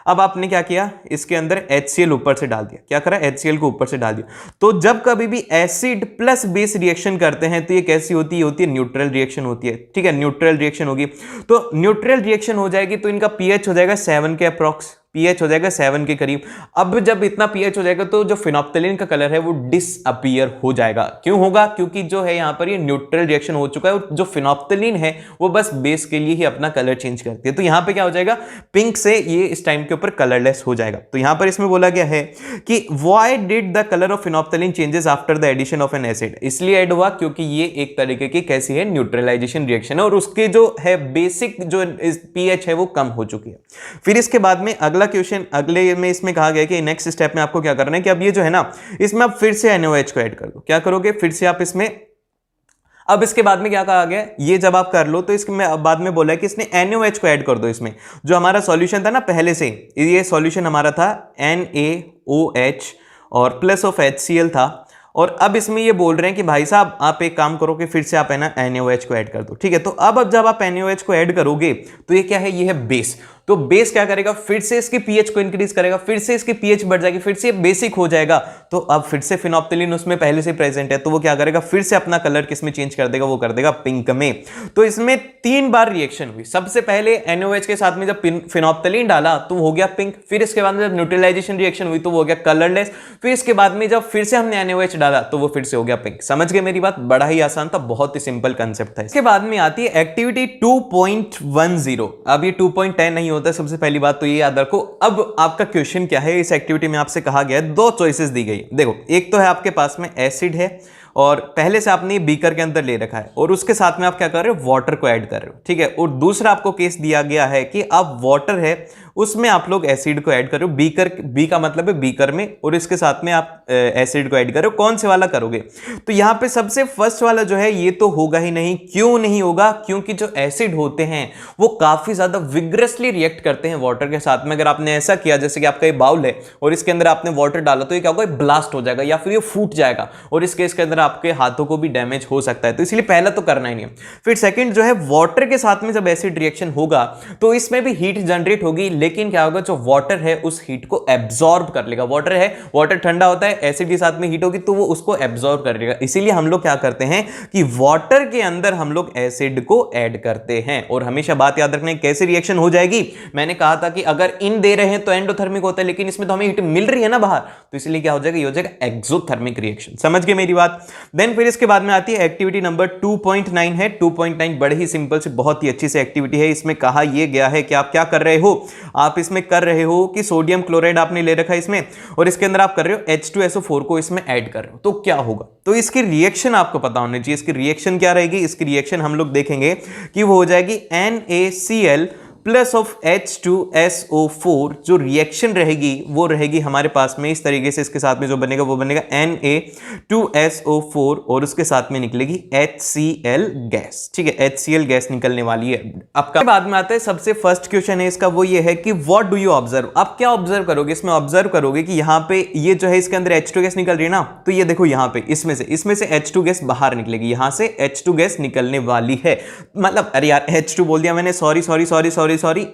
Speaker 1: अब आपने क्या किया, इसके अंदर HCl ऊपर से डाल दिया। क्या करा, HCl को ऊपर से डाल दिया। तो जब कभी भी एसिड प्लस बेस रिएक्शन करते हैं तो ये कैसी होती है, होती है न्यूट्रल रिएक्शन होती है, ठीक है, न्यूट्रल रिएक्शन होगी। तो न्यूट्रल रिएक्शन हो जाएगी तो इनका pH हो जाएगा 7 के अप्रॉक्स, pH हो जाएगा 7 के करीब। अब जब इतना pH हो जाएगा तो जो फिनोप्थलीन का कलर है वो डिसअपीयर हो जाएगा। क्यों होगा, क्योंकि जो है यहाँ पर ये न्यूट्रल रिएक्शन हो चुका है, और जो फिनोप्थलीन है वो बस बेस के लिए ही अपना कलर चेंज करती है। तो यहाँ पे क्या हो जाएगा, पिंक से ये इस टाइम के ऊपर कलरलेस हो जाएगा। तो यहाँ पर इसमें बोला गया है कि why did the colour of phenolphthalein changes after the addition of an acid, इसलिए ऐड हुआ क्योंकि ये एक तरीके की कैसी है, न्यूट्रलाइजेशन रिएक्शन है, और उसके जो है बेसिक जो pH है वो कम हो चुकी है। फिर इसके बाद में अगला क्वेश्चन, अगले में इसमें कहा गया कि नेक्स्ट स्टेप में आपको क्या करना है कि अब ये जो है ना, इसमें आप फिर से NaOH को ऐड कर दो। क्या करोगे, फिर से आप इसमें, अब इसके बाद में क्या कहा गया, ये जब आप कर लो तो इसके बाद में बोला है कि इसने NaOH को ऐड कर दो इसमें। जो हमारा सॉल्यूशन था ना पहले से, ये सॉल्यूशन हमारा था NaOH और प्लस ऑफ HCl था, और अब इसमें ये बोल रहे हैं कि भाई साहब आप एक काम करो कि फिर से आप है ना NaOH को ऐड कर दो, ठीक है। तो अब जब आप NaOH को ऐड करोगे तो ये क्या है, ये है बेस। तो बेस क्या करेगा, फिर से इसकी pH को इंक्रीज करेगा, फिर से इसकी pH बढ़ जाएगी, फिर से बेसिक हो जाएगा। तो अब फिर से फिनोप्थलीन उसमें पहले से प्रेजेंट है, तो वो क्या करेगा, फिर से अपना कलर किसमें चेंज कर देगा, वो कर देगा पिंक में। तो इसमें 3 बार रिएक्शन हुई। सबसे पहले NaOH के साथ में जब फिनोप्थलीन डाला तो वो हो गया पिंक, फिर इसके बाद में जब न्यूट्रलाइजेशन रिएक्शन हुई तो वो हो गया कलरलेस, फिर इसके बाद में जब फिर से हमने NaOH डाला तो वो फिर से हो गया पिंक। समझ गए मेरी बात, बड़ा ही आसान था, बहुत ही सिंपल कंसेप्ट था। इसके बाद में आती है एक्टिविटी 2.10। अब ये 2.10 नहीं होता, सबसे पहली बात तो ये याद रखो। अब आपका क्वेश्चन क्या है, इस एक्टिविटी में आपसे कहा गया है 2 चॉइसेस दी गई। देखो, एक तो है आपके पास में एसिड है और पहले से आपने बीकर के अंदर ले रखा है, और उसके साथ में आप क्या कर रहे हो, वाटर को ऐड कर रहे हो, ठीक है। और दूसरा आपको केस दिया गया है कि आप वाटर है उसमें आप लोग एसिड को ऐड कर रहे हो, बीकर, बी का मतलब है बीकर में, और इसके साथ में आप एसिड को ऐड कर रहे हो। कौन से वाला करोगे, तो यहां पे सबसे फर्स्ट वाला जो है ये तो होगा ही नहीं। क्यों नहीं होगा, क्योंकि जो एसिड होते हैं वो काफी ज्यादा विग्रसली रिएक्ट करते हैं वाटर के साथ में। अगर आपने ऐसा किया जैसे कि आपका ये बाउल है और इसके अंदर आपने वाटर डाला तो ये क्या होगा, ब्लास्ट हो जाएगा या फिर ये फूट जाएगा, और इस केस के अंदर आपके हाथों को भी डैमेज हो सकता है। तो इसलिए पहला तो करना ही नहीं है। फिर सेकंड जो है, वाटर के साथ में जब एसिड रिएक्शन होगा तो इसमें भी हीट जनरेट होगी, लेकिन क्या होगा, जो वाटर है उस हीट को एब्जॉर्ब कर लेगा। वाटर है, वाटर ठंडा होता है, एसिड के साथ में हीट होगी तो वो उसको एब्जॉर्ब कर लेगा। इसीलिए हम लोग क्या करते हैं कि वाटर के अंदर हम लोग एसिड को ऐड करते हैं। और हमेशा बात याद रखना है कैसे रिएक्शन हो जाएगी। मैंने कहा था कि अगर इन दे रहे हैं तो एंडोथर्मिक होता है, लेकिन इसमें तो हमें हीट मिल रही है ना बाहर, तो इसलिए क्या हो जाएगा, ये हो जाएगा एक्सोथर्मिक रिएक्शन। समझ गए मेरी बात। देन फिर इसके बाद में आती है एक्टिविटी नंबर 2.9 है। 2.9 बड़े ही सिंपल से बहुत ही अच्छी सी एक्टिविटी है। इसमें कहा यह गया है कि आप क्या कर रहे हो, आप इसमें कर रहे हो कि सोडियम क्लोराइड आपने ले रखा है इसमें, और इसके अंदर आप कर रहे हो H2SO4 को इसमें ऐड कर रहे हो। तो क्या होगा, तो इसकी रिएक्शन आपको पता होनी चाहिए। इसकी रिएक्शन क्या रहेगी, इसकी रिएक्शन हम लोग देखेंगे कि वो हो जाएगी NaCl प्लस ऑफ H2SO4 जो रिएक्शन रहेगी वो रहेगी हमारे पास में इस तरीके से, इसके साथ में जो बनेगा वो बनेगा Na2SO4 और उसके साथ में निकलेगी HCl गैस। ठीक है, HCl गैस निकलने वाली है। आपका बाद में आता है सबसे फर्स्ट क्वेश्चन है इसका, वो ये है कि व्हाट डू यू ऑब्जर्व। आप क्या ऑब्जर्व करोगे इसमें? ऑब्जर्व करोगे कि यहाँ पे ये जो है इसके अंदर H2 गैस निकल रही है ना, तो ये देखो यहाँ पे इसमें से H2 गैस बाहर निकलेगी, यहाँ से H2 गैस निकलने वाली है। मतलब अरे यार H2 बोल दिया मैंने, सॉरी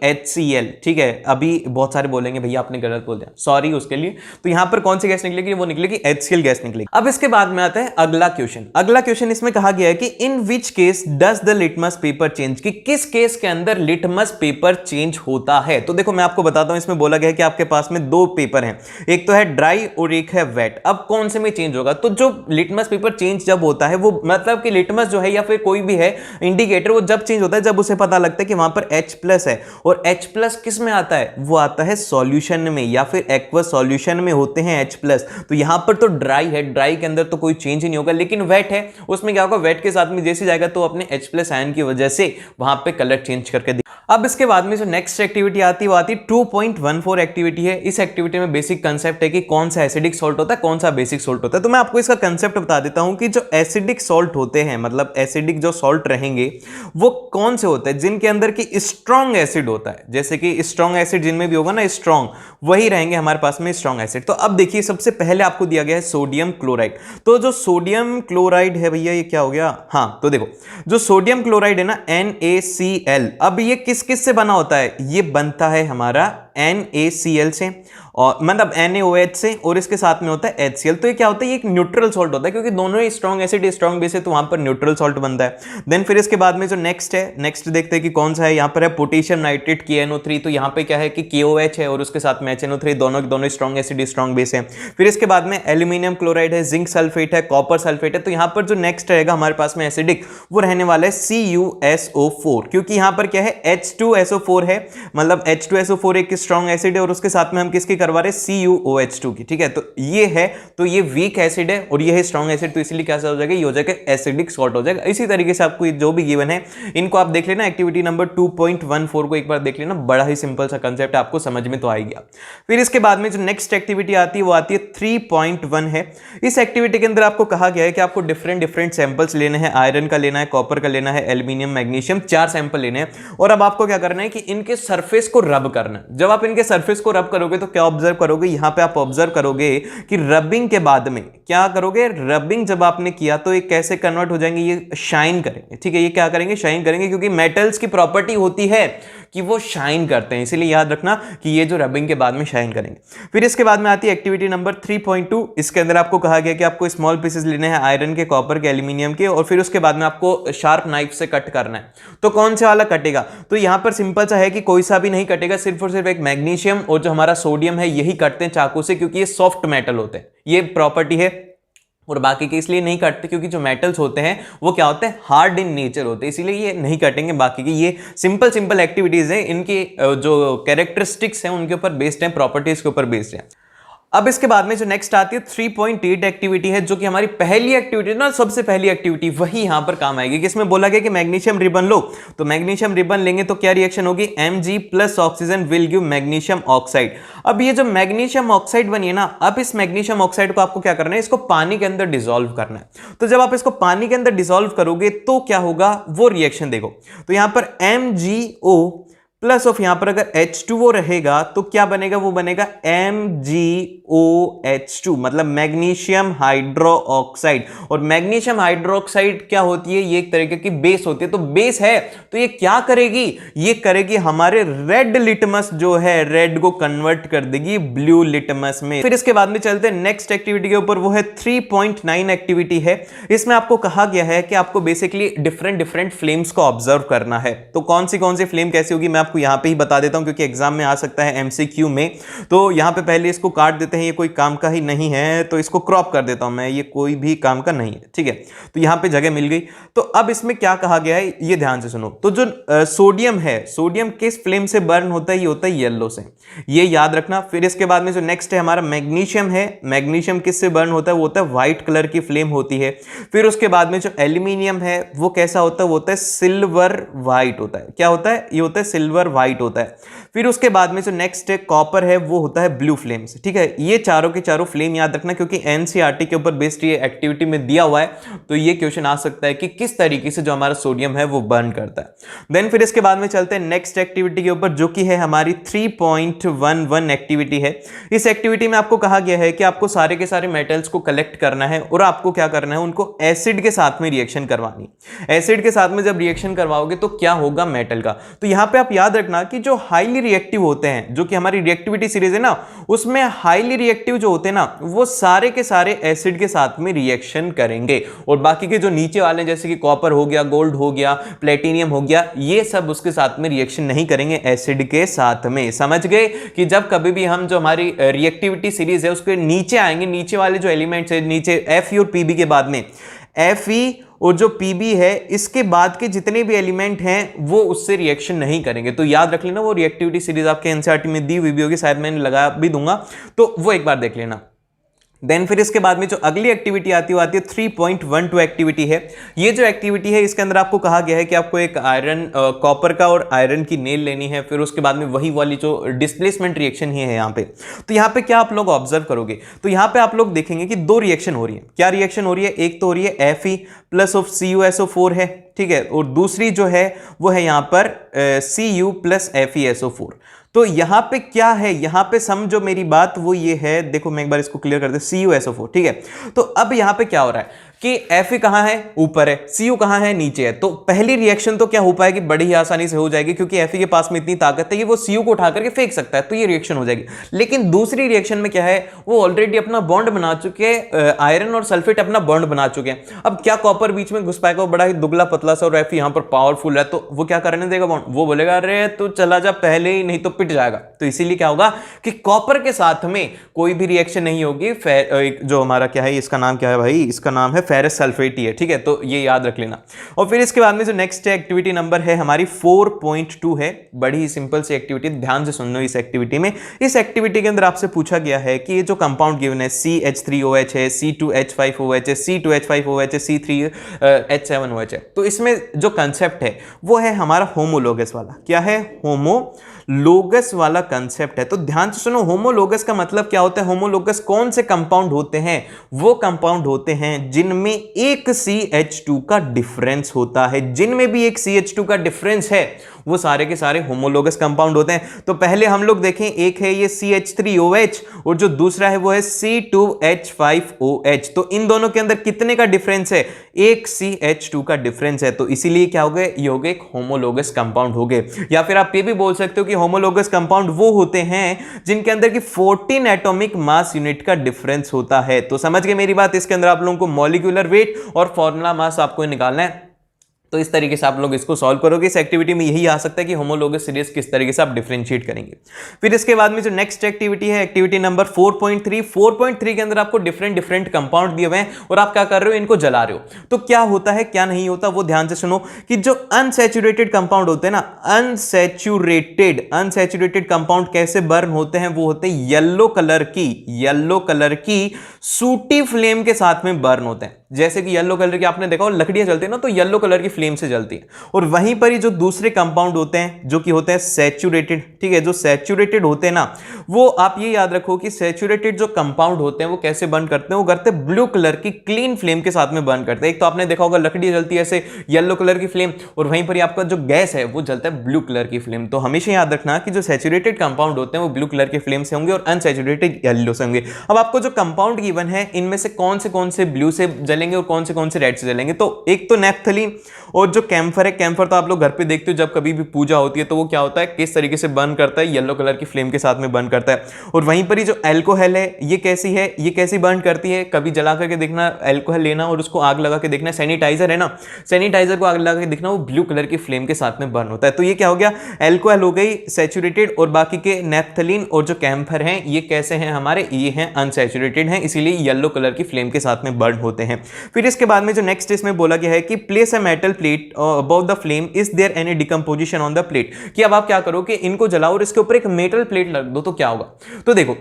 Speaker 1: HCl। ठीक है, अभी बहुत सारे बोलेंगे भैया आपने गलत बोल दिया, सॉरी उसके लिए। तो यहां पर कौन सी गैस निकलेगी? वो निकलेगी HCl गैस निकलेगी। अब इसके बाद में आता है अगला क्वेश्चन। अगला क्वेश्चन इसमें कहा गया है कि in which case does the litmus paper change, कि किस केस के अंदर लिटमस पेपर चेंज होता है। तो देखो मैं आपको बताता हूं, इसमें बोला गया है कि आपके पास में दो पेपर हैं, एक तो है ड्राई और एक है वेट। अब कौन से में चेंज होगा? तो जो लिटमस पेपर चेंज जब होता है वो मतलब कि लिटमस जो है या फिर कोई भी है इंडिकेटर, वो जब चेंज होता है जब उसे पता लगता है कि वहां पर H प्लस है। और H प्लस किस में आता है? वो आता है सॉल्यूशन में या फिर एक्वस सॉल्यूशन में होते हैं H प्लस। तो यहां पर तो ड्राई है, ड्राई के अंदर तो कोई चेंज ही नहीं होगा। लेकिन वेट है, उसमें क्या होगा? वेट के साथ में जैसे जाएगा तो अपने H प्लस आयन की वजह से वहां पे कलर चेंज करके। अब इसके बाद में जो नेक्स्ट एक्टिविटी आती है वो आती है 2.14 एक्टिविटी है। इस एक्टिविटी में बेसिक कंसेप्ट है कि कौन सा एसिडिक सॉल्ट होता है, कौन सा बेसिक सॉल्ट होता है। तो मैं आपको इसका कंसेप्ट बता देता हूं कि जो एसिडिक सॉल्ट होते हैं, मतलब एसिडिक जो सॉल्ट रहेंगे वो कौन से होते हैं? जिनके अंदर की स्ट्रॉन्ग एसिड होता है, जैसे कि स्ट्रॉन्ग एसिड जिनमें भी होगा ना स्ट्रॉन्ग, वही रहेंगे हमारे पास में स्ट्रॉन्ग एसिड। तो अब देखिए सबसे पहले आपको दिया गया है सोडियम क्लोराइड। तो जो सोडियम क्लोराइड है भैया, ये क्या हो गया? हाँ, तो देखो जो सोडियम क्लोराइड है ना NaCl, अब ये किस किस से बना होता है? ये बनता है हमारा NaCl से, और मतलब NaOH से, और इसके साथ में होता है HCl। तो ये क्या होता है? ये एक न्यूट्रल सॉल्ट होता है, क्योंकि दोनों ही स्ट्रॉन्ग एसिड स्ट्रॉन्ग बेस है, तो वहां पर न्यूट्रल सॉल्ट बनता है। देन फिर इसके बाद में जो नेक्स्ट है, नेक्स्ट देखते हैं कि कौन सा है। यहाँ पर है पोटेशियम नाइट्रेट KNO3। तो यहाँ पे क्या है कि KOH है और उसके साथ में HNO3, दोनों स्ट्रॉन्ग एसिड स्ट्रॉन्ग बेस है। फिर इसके बाद में एल्यूमिनियम क्लोराइड है, जिंक सल्फेट है, कॉपर सल्फेट है। तो यहाँ पर जो नेक्स्ट रहेगा हमारे पास में एसिडिक, वो रहने वाला है CuSO4, क्योंकि यहाँ पर क्या है H2SO4 है, मतलब H2SO4 एक स्ट्रॉन्ग एसिड है और उसके साथ में हम किसकी करवा रहे हैं? CuOH2 की। ठीक है, तो ये है, तो ये वीक एसिड है और ये है स्ट्रॉन्ग एसिड, तो इसीलिए क्या हो जाएगा? ये हो जाएगा एसिडिक सॉल्ट हो जाएगा। इसी तरीके से आपको जो भी गिवन है इनको आप देख लेना। एक्टिविटी नंबर 2.14 को एक बार देख लेना, बड़ा ही सिंपल सा कंसेप्ट है, आपको समझ में तो आएगी। फिर इसके बाद में जो नेक्स्ट एक्टिविटी आती है वो आती है 3.1 है। इस एक्टिविटी के अंदर आपको कहा गया है कि आपको डिफरेंट सैंपल्स लेने हैं, आयरन का लेना है, कॉपर का लेना है, एल्यूमिनियम, मैग्नीशियम, 4 सैंपल लेने हैं। और अब आपको क्या करना है कि इनके सरफेस को रब करना है। जब आप इनके सरफेस को रब करोगे तो क्या ऑब्जर्व करोगे? यहां पे आप ऑब्जर्व करोगे कि रबिंग के बाद में क्या करोगे? रबिंग जब आपने किया तो ये कैसे कन्वर्ट हो जाएंगे? ये शाइन करेंगे। ठीक है, ये क्या करेंगे? शाइन करेंगे, क्योंकि मेटल्स की प्रॉपर्टी होती है कि वो शाइन करते हैं, इसीलिए याद रखना कि ये जो रबिंग के बाद में शाइन करेंगे। फिर इसके बाद में आती है एक्टिविटी नंबर 3.2। इसके अंदर आपको कहा गया कि आपको स्मॉल पीसेस लेने हैं आयरन के, कॉपर के, एल्यूमिनियम के, और फिर उसके बाद में आपको शार्प नाइफ से कट करना है। तो कौन से वाला कटेगा? तो यहां पर सिंपल सा है कि कोई सा भी नहीं कटेगा, सिर्फ और सिर्फ एक मैग्नीशियम और जो हमारा सोडियम है यही कटते हैं चाकू से, क्योंकि ये सॉफ्ट मेटल होते हैं, ये प्रॉपर्टी है। और बाकी के इसलिए नहीं कटते क्योंकि जो मेटल्स होते हैं वो क्या होते हैं? हार्ड इन नेचर होते हैं, इसीलिए ये नहीं कटेंगे। बाकी की ये सिंपल एक्टिविटीज है, इनकी जो कैरेक्टरिस्टिक्स हैं उनके ऊपर बेस्ड है, प्रॉपर्टीज के ऊपर बेस्ड है। अब इसके बाद में जो नेक्स्ट आती है 3.8 एक्टिविटी है, जो कि हमारी पहली एक्टिविटी ना, सबसे पहली एक्टिविटी वही यहां पर काम आएगी। किसमें बोला गया कि मैग्नीशियम रिबन लो, तो मैग्नीशियम रिबन लेंगे तो क्या रिएक्शन होगी? Mg plus oxygen will give magnesium oxide. अब ये जो मैग्नीशियम ऑक्साइड बनी है ना, अब इस मैग्नीशियम ऑक्साइड को आपको क्या करना है? इसको पानी के अंदर डिसॉल्व करना है। तो जब आप इसको पानी के अंदर डिसॉल्व करोगे तो क्या होगा? वो रिएक्शन देखो, तो यहां पर MgO प्लस ऑफ यहां पर अगर H2O रहेगा तो क्या बनेगा? वो बनेगा MgOH2, मतलब मैग्नीशियम हाइड्रो ऑक्साइड। और मैग्नीशियम हाइड्रो ऑक्साइड क्या होती है? ये एक तरीके की बेस होती है। तो बेस है तो ये क्या करेगी? ये करेगी हमारे रेड लिटमस जो है, रेड को कन्वर्ट कर देगी ब्लू लिटमस में। फिर इसके बाद में चलते हैं नेक्स्ट एक्टिविटी के ऊपर, वो है 3.9 एक्टिविटी है। इसमें आपको कहा गया है कि आपको बेसिकली डिफरेंट फ्लेम्स को ऑब्जर्व करना है। तो कौन सी फ्लेम कैसी होगी मैं आपको यहां पे ही बता देता हूं, क्योंकि एग्जाम में आ सकता है MCQ में। तो यहां पे पहले इसको काट देते हैं, ये कोई काम का ही नहीं है, तो इसको क्रॉप कर देता हूं मैं, ये कोई भी काम का नहीं है। ठीक है, तो यहां पे जगह मिल गई। तो अब इसमें क्या कहा गया है ये ध्यान से सुनो। तो जो सोडियम है, सोडियम किस फ्लेम से बर्न होता है? ये होता है येलो से, ये याद रखना। फिर इसके बाद में जो नेक्स्ट है हमारा मैग्नीशियम है, मैग्नीशियम किस से बर्न होता है? वो होता है व्हाइट कलर की फ्लेम होती है। फिर उसके बाद में जो एल्यूमिनियम है वो कैसा होता है? वो होता है सिल्वर व्हाइट होता है। क्या होता है? ये होता है सिल्वर सिल्वर व्हाइट होता है। फिर उसके बाद में जो नेक्स्ट है कॉपर है वो होता है ब्लू फ्लेम्स, ठीक है। ये चारों के चारों फ्लेम याद रखना क्योंकि एनसीईआरटी के ऊपर बेस्ड ये एक्टिविटी में दिया हुआ है, तो ये क्वेश्चन आ सकता है कि किस तरीके से जो हमारा सोडियम है वो बर्न करता है। देन फिर इसके बाद में चलते हैं नेक्स्ट एक्टिविटी के ऊपर जो कि है हमारी 3.11 एक्टिविटी है। इस एक्टिविटी में आपको कहा गया है कि आपको सारे के सारे मेटल्स को कलेक्ट करना है और आपको क्या करना है, उनको एसिड के साथ में रिएक्शन करवानी। एसिड के साथ में जब रिएक्शन करवाओगे तो क्या होगा मेटल का, तो यहां पे आप याद रखना कि जो हाईली रिएक्टिव होते हैं, जो कि हमारी रिएक्टिविटी सीरीज है ना, उसमें हाईली रिएक्टिव जो होते हैं ना वो सारे के सारे एसिड के साथ में रिएक्शन करेंगे, और बाकी के जो नीचे वाले जैसे कि कॉपर हो गया, गोल्ड हो गया, प्लेटिनियम हो गया, ये सब उसके साथ में रिएक्शन नहीं करेंगे एसिड के साथ में। समझ गए कि जब कभी भी हम जो हमारी रिएक्टिविटी सीरीज है उसके नीचे आएंगे, नीचे वाले जो एलिमेंट्स है, नीचे Fe और Pb के बाद में Fe और जो Pb है इसके बाद के जितने भी एलिमेंट हैं वो उससे रिएक्शन नहीं करेंगे। तो याद रख लेना, वो रिएक्टिविटी सीरीज आपके एनसीईआरटी में दी हुई भी होगी, शायद मैंने लगा भी दूंगा, तो वो एक बार देख लेना। देन फिर इसके बाद में जो अगली एक्टिविटी आती है 3.12 एक्टिविटी है। ये जो एक्टिविटी है इसके अंदर आपको कहा गया है कि आपको एक आयरन कॉपर का और आयरन की नेल लेनी है, फिर उसके बाद में वही वाली जो डिस्प्लेसमेंट रिएक्शन ही है यहाँ पे। तो यहाँ पे क्या आप लोग ऑब्जर्व करोगे, तो यहाँ पे आप लोग देखेंगे कि दो रिएक्शन हो रही है। क्या रिएक्शन हो रही है, एक तो हो रही है Fe प्लस ऑफ CuSO4 है, ठीक है, और दूसरी जो है वो है यहाँ पर Cu प्लस FeSO4। तो यहां पे क्या है, यहां पे समझो मेरी बात, वो ये है, देखो मैं एक बार इसको क्लियर कर दे, CuSO4, ठीक है। तो अब यहां पे क्या हो रहा है कि Fe कहां है, ऊपर है, Cu कहां है, नीचे है। तो पहली रिएक्शन तो क्या हो पाएगी, बड़ी ही आसानी से हो जाएगी क्योंकि Fe के पास में इतनी ताकत है कि वो Cu को उठा करके फेंक सकता है, तो ये रिएक्शन हो जाएगी। लेकिन दूसरी रिएक्शन में क्या है, वो ऑलरेडी अपना बॉन्ड बना चुके हैं, आयरन और सल्फेट अपना बॉन्ड बना चुके हैं। अब क्या कॉपर बीच में घुस पाएगा, बड़ा ही दुबला पतला सा, और Fe यहां पर पावरफुल है, तो वो क्या करने देगा बॉन्ड, वो बोलेगा अरे तो चला जा पहले ही, नहीं तो पिट जाएगा। तो इसीलिए क्या होगा कि कॉपर के साथ में कोई भी रिएक्शन नहीं होगी। जो हमारा क्या है, इसका नाम क्या है भाई, इसका नाम है फेरस सल्फेट ही है, ठीक है, तो ये याद रख लेना। और फिर इसके बाद में जो नेक्स्ट एक्टिविटी नंबर है हमारी 4.2 है। बड़ी ही सिंपल सी एक्टिविटी, ध्यान से सुन लो इस एक्टिविटी में। इस एक्टिविटी के अंदर आपसे पूछा गया है कि ये जो कंपाउंड गिवन है CH3OH है, C2H5OH है, C2H5OH है, C3H7OH है, तो इसमें जो कंसेप्ट है वो है हमारा होमोलोगस वाला। क्या है, होमोलोगस वाला कंसेप्ट है। तो ध्यान से सुनो, होमोलोगस का मतलब क्या होता है, होमोलोगस कौन से कंपाउंड होते हैं, वो कंपाउंड होते हैं जिनमें एक CH2 का डिफरेंस होता है। जिनमें भी एक CH2 का डिफरेंस है वो सारे के सारे होमोलोगस कंपाउंड होते हैं। तो पहले हम लोग देखें, एक है ये CH3OH और जो दूसरा है वो है C2H5OH। तो इन दोनों के अंदर कितने का डिफरेंस है, एक CH2 का डिफरेंस है, तो इसीलिए क्या हो गए, ये हो गए एक होमोलोगस कंपाउंड हो गए। या फिर आप ये भी बोल सकते हो कि होमोलोगस कंपाउंड वो होते हैं जिनके अंदर की 14 एटॉमिक मास यूनिट का डिफरेंस होता है। तो समझ गए मेरी बात, इसके अंदर आप लोगों को मॉलिक्यूलर वेट और फॉर्मूला मास आपको निकालना है। तो इस तरीके से आप लोग इसको सॉल्व करोगे। इस एक्टिविटी में यही आ सकता है कि होमोलोगस सीरीज किस तरीके से आप डिफरेंशिएट करेंगे। फिर इसके बाद में जो नेक्स्ट एक्टिविटी है, एक्टिविटी नंबर 4.3 के अंदर आपको डिफरेंट कंपाउंड दिए हुए हैं और आप क्या कर रहे हो, इनको जला रहे हो। तो क्या होता है क्या नहीं होता वो ध्यान से सुनो कि जो अनसैचुरेटेड कंपाउंड होते हैं ना, अनसैचुरेटेड कंपाउंड कैसे बर्न होते हैं, वो होते हैं येलो कलर की सूटी फ्लेम के साथ में बर्न होते हैं। जैसे कि येलो कलर की आपने देखा लकड़ियां जलती है ना, तो येलो कलर की फ्लेम से जलती है। और वहीं पर ही जो दूसरे कंपाउंड होते हैं जो कि होते हैं सैचुरेटेड, ठीक है, जो सैचुरेटेड होते हैं ना, वो आप ये याद रखो कि सैचुरेटेड जो कंपाउंड होते हैं वो कैसे बर्न करते हैं, वो करते हैं ब्लू कलर की क्लीन फ्लेम के साथ में बर्न करते हैं। एक तो आपने देखा होगा लकड़ी जलती है ऐसे येलो कलर की फ्लेम, और वहीं पर ही आपका जो गैस है वो जलता है ब्लू कलर की फ्लेम। तो हमेशा याद रखना कि जो सैचुरेटेड कंपाउंड होते हैं वो ब्लू कलर की फ्लेम से होंगे और अनसैचुरेटेड येलो से होंगे। अब आपको जो कंपाउंड गिवन है इनमें से कौन से ब्लू से जलेंगे और कौन से रेड से जलेंगे, तो एक तो नैप्थलीन और जो कैम्फर है, कैम्फर तो आप लोग घर पे देखते हो जब कभी भी पूजा होती है तो वो क्या होता है, किस तरीके से बर्न करता है, येलो कलर की फ्लेम के साथ में बर्न करता है। और वहीं पर ही जो अल्कोहल है ये कैसी है, ये कैसी बर्न करती है, कभी जला करके देखना, अल्कोहल लेना और उसको आग लगा के देखना। सैनिटाइजर है ना, सैनिटाइजर को आग लगा के देखना, वो ब्लू कलर की फ्लेम के साथ में बर्न होता है। तो ये क्या हो गया, अल्कोहल हो गई सैचुरेटेड, और बाकी के नैप्थलीन और जो कैम्फर हैं ये कैसे हैं हमारे, ये हैं अनसैचुरेटेड हैं, इसीलिए येलो कलर की फ्लेम के साथ में बर्न होते हैं। फिर इसके बाद में जो नेक्स्ट इसमें बोला गया है कि place a metal plate above the flame, is there any decomposition on the plate, कि अब आप क्या करो कि इनको जलाओ और इसके ऊपर एक मेटल प्लेट रख दो तो क्या होगा। तो देखो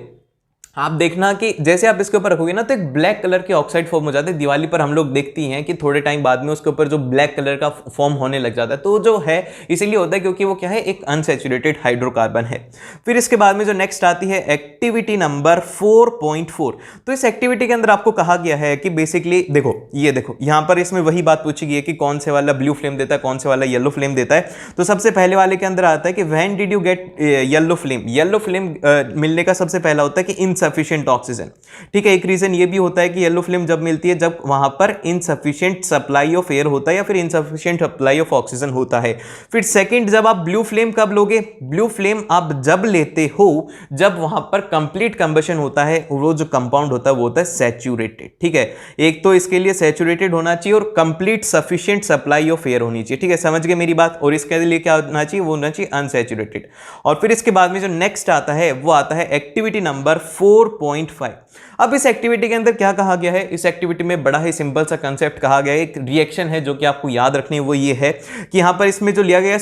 Speaker 1: आप देखना कि जैसे आप इसके ऊपर रखोगे ना तो एक ब्लैक कलर के ऑक्साइड फॉर्म हो जाते हैं। दिवाली पर हम लोग देखती हैं कि थोड़े टाइम बाद में उसके ऊपर जो ब्लैक कलर का फॉर्म होने लग जाता है, तो जो है इसीलिए होता है क्योंकि वो क्या है, एक अनसैचुरेटेड हाइड्रोकार्बन है। फिर इसके बाद में जो नेक्स्ट आती है एक्टिविटी नंबर 4.4। तो इस एक्टिविटी के अंदर आपको कहा गया है कि बेसिकली देखो, ये देखो यहां पर इसमें वही बात पूछी गई है कि कौन से वाला ब्लू फ्लेम देता है, कौन से वाला येलो फ्लेम देता है। तो सबसे पहले वाले के अंदर आता है कि when did you get yellow flame. Yellow flame मिलने का सबसे पहला होता है कि इनसफिशिएंट ऑक्सीजन। ठीक है, एक रीजन ये भी होता है कि येलो फ्लेम जब मिलती है जब वहां पर इनसफिशिएंट सप्लाई ऑफ एयर होता है या फिर इनसफिशिएंट सप्लाई ऑफ ऑक्सीजन होता है। फिर सेकंड, जब आप ब्लू फ्लेम कब लोगे, ब्लू फ्लेम आप जब लेते हो जब वहां पर कंप्लीट कंबशन होता है, वो जो कंपाउंड होता है वो होता है सैचुरेटेड। ठीक है, एक तो इसके लिए सैचुरेटेड होना चाहिए और complete sufficient supply of air होनी चाहिए। ठीक है, समझ गए मेरी बात। और इसके लिए क्या होना चाहिए, वो होना चाहिए अनसैचुरेटेड। और फिर इसके बाद में जो नेक्स्ट आता है वो आता है एक्टिविटी नंबर 4.5। अब इस एक्टिविटी के अंदर क्या कहा गया है, इस एक्टिविटी में बड़ा ही सिंपल सा कंसेप्ट कहा गया है, एक रिएक्शन है जो कि आपको याद रखनी है। वो ये है कि यहां पर इसमें जो लिया गया है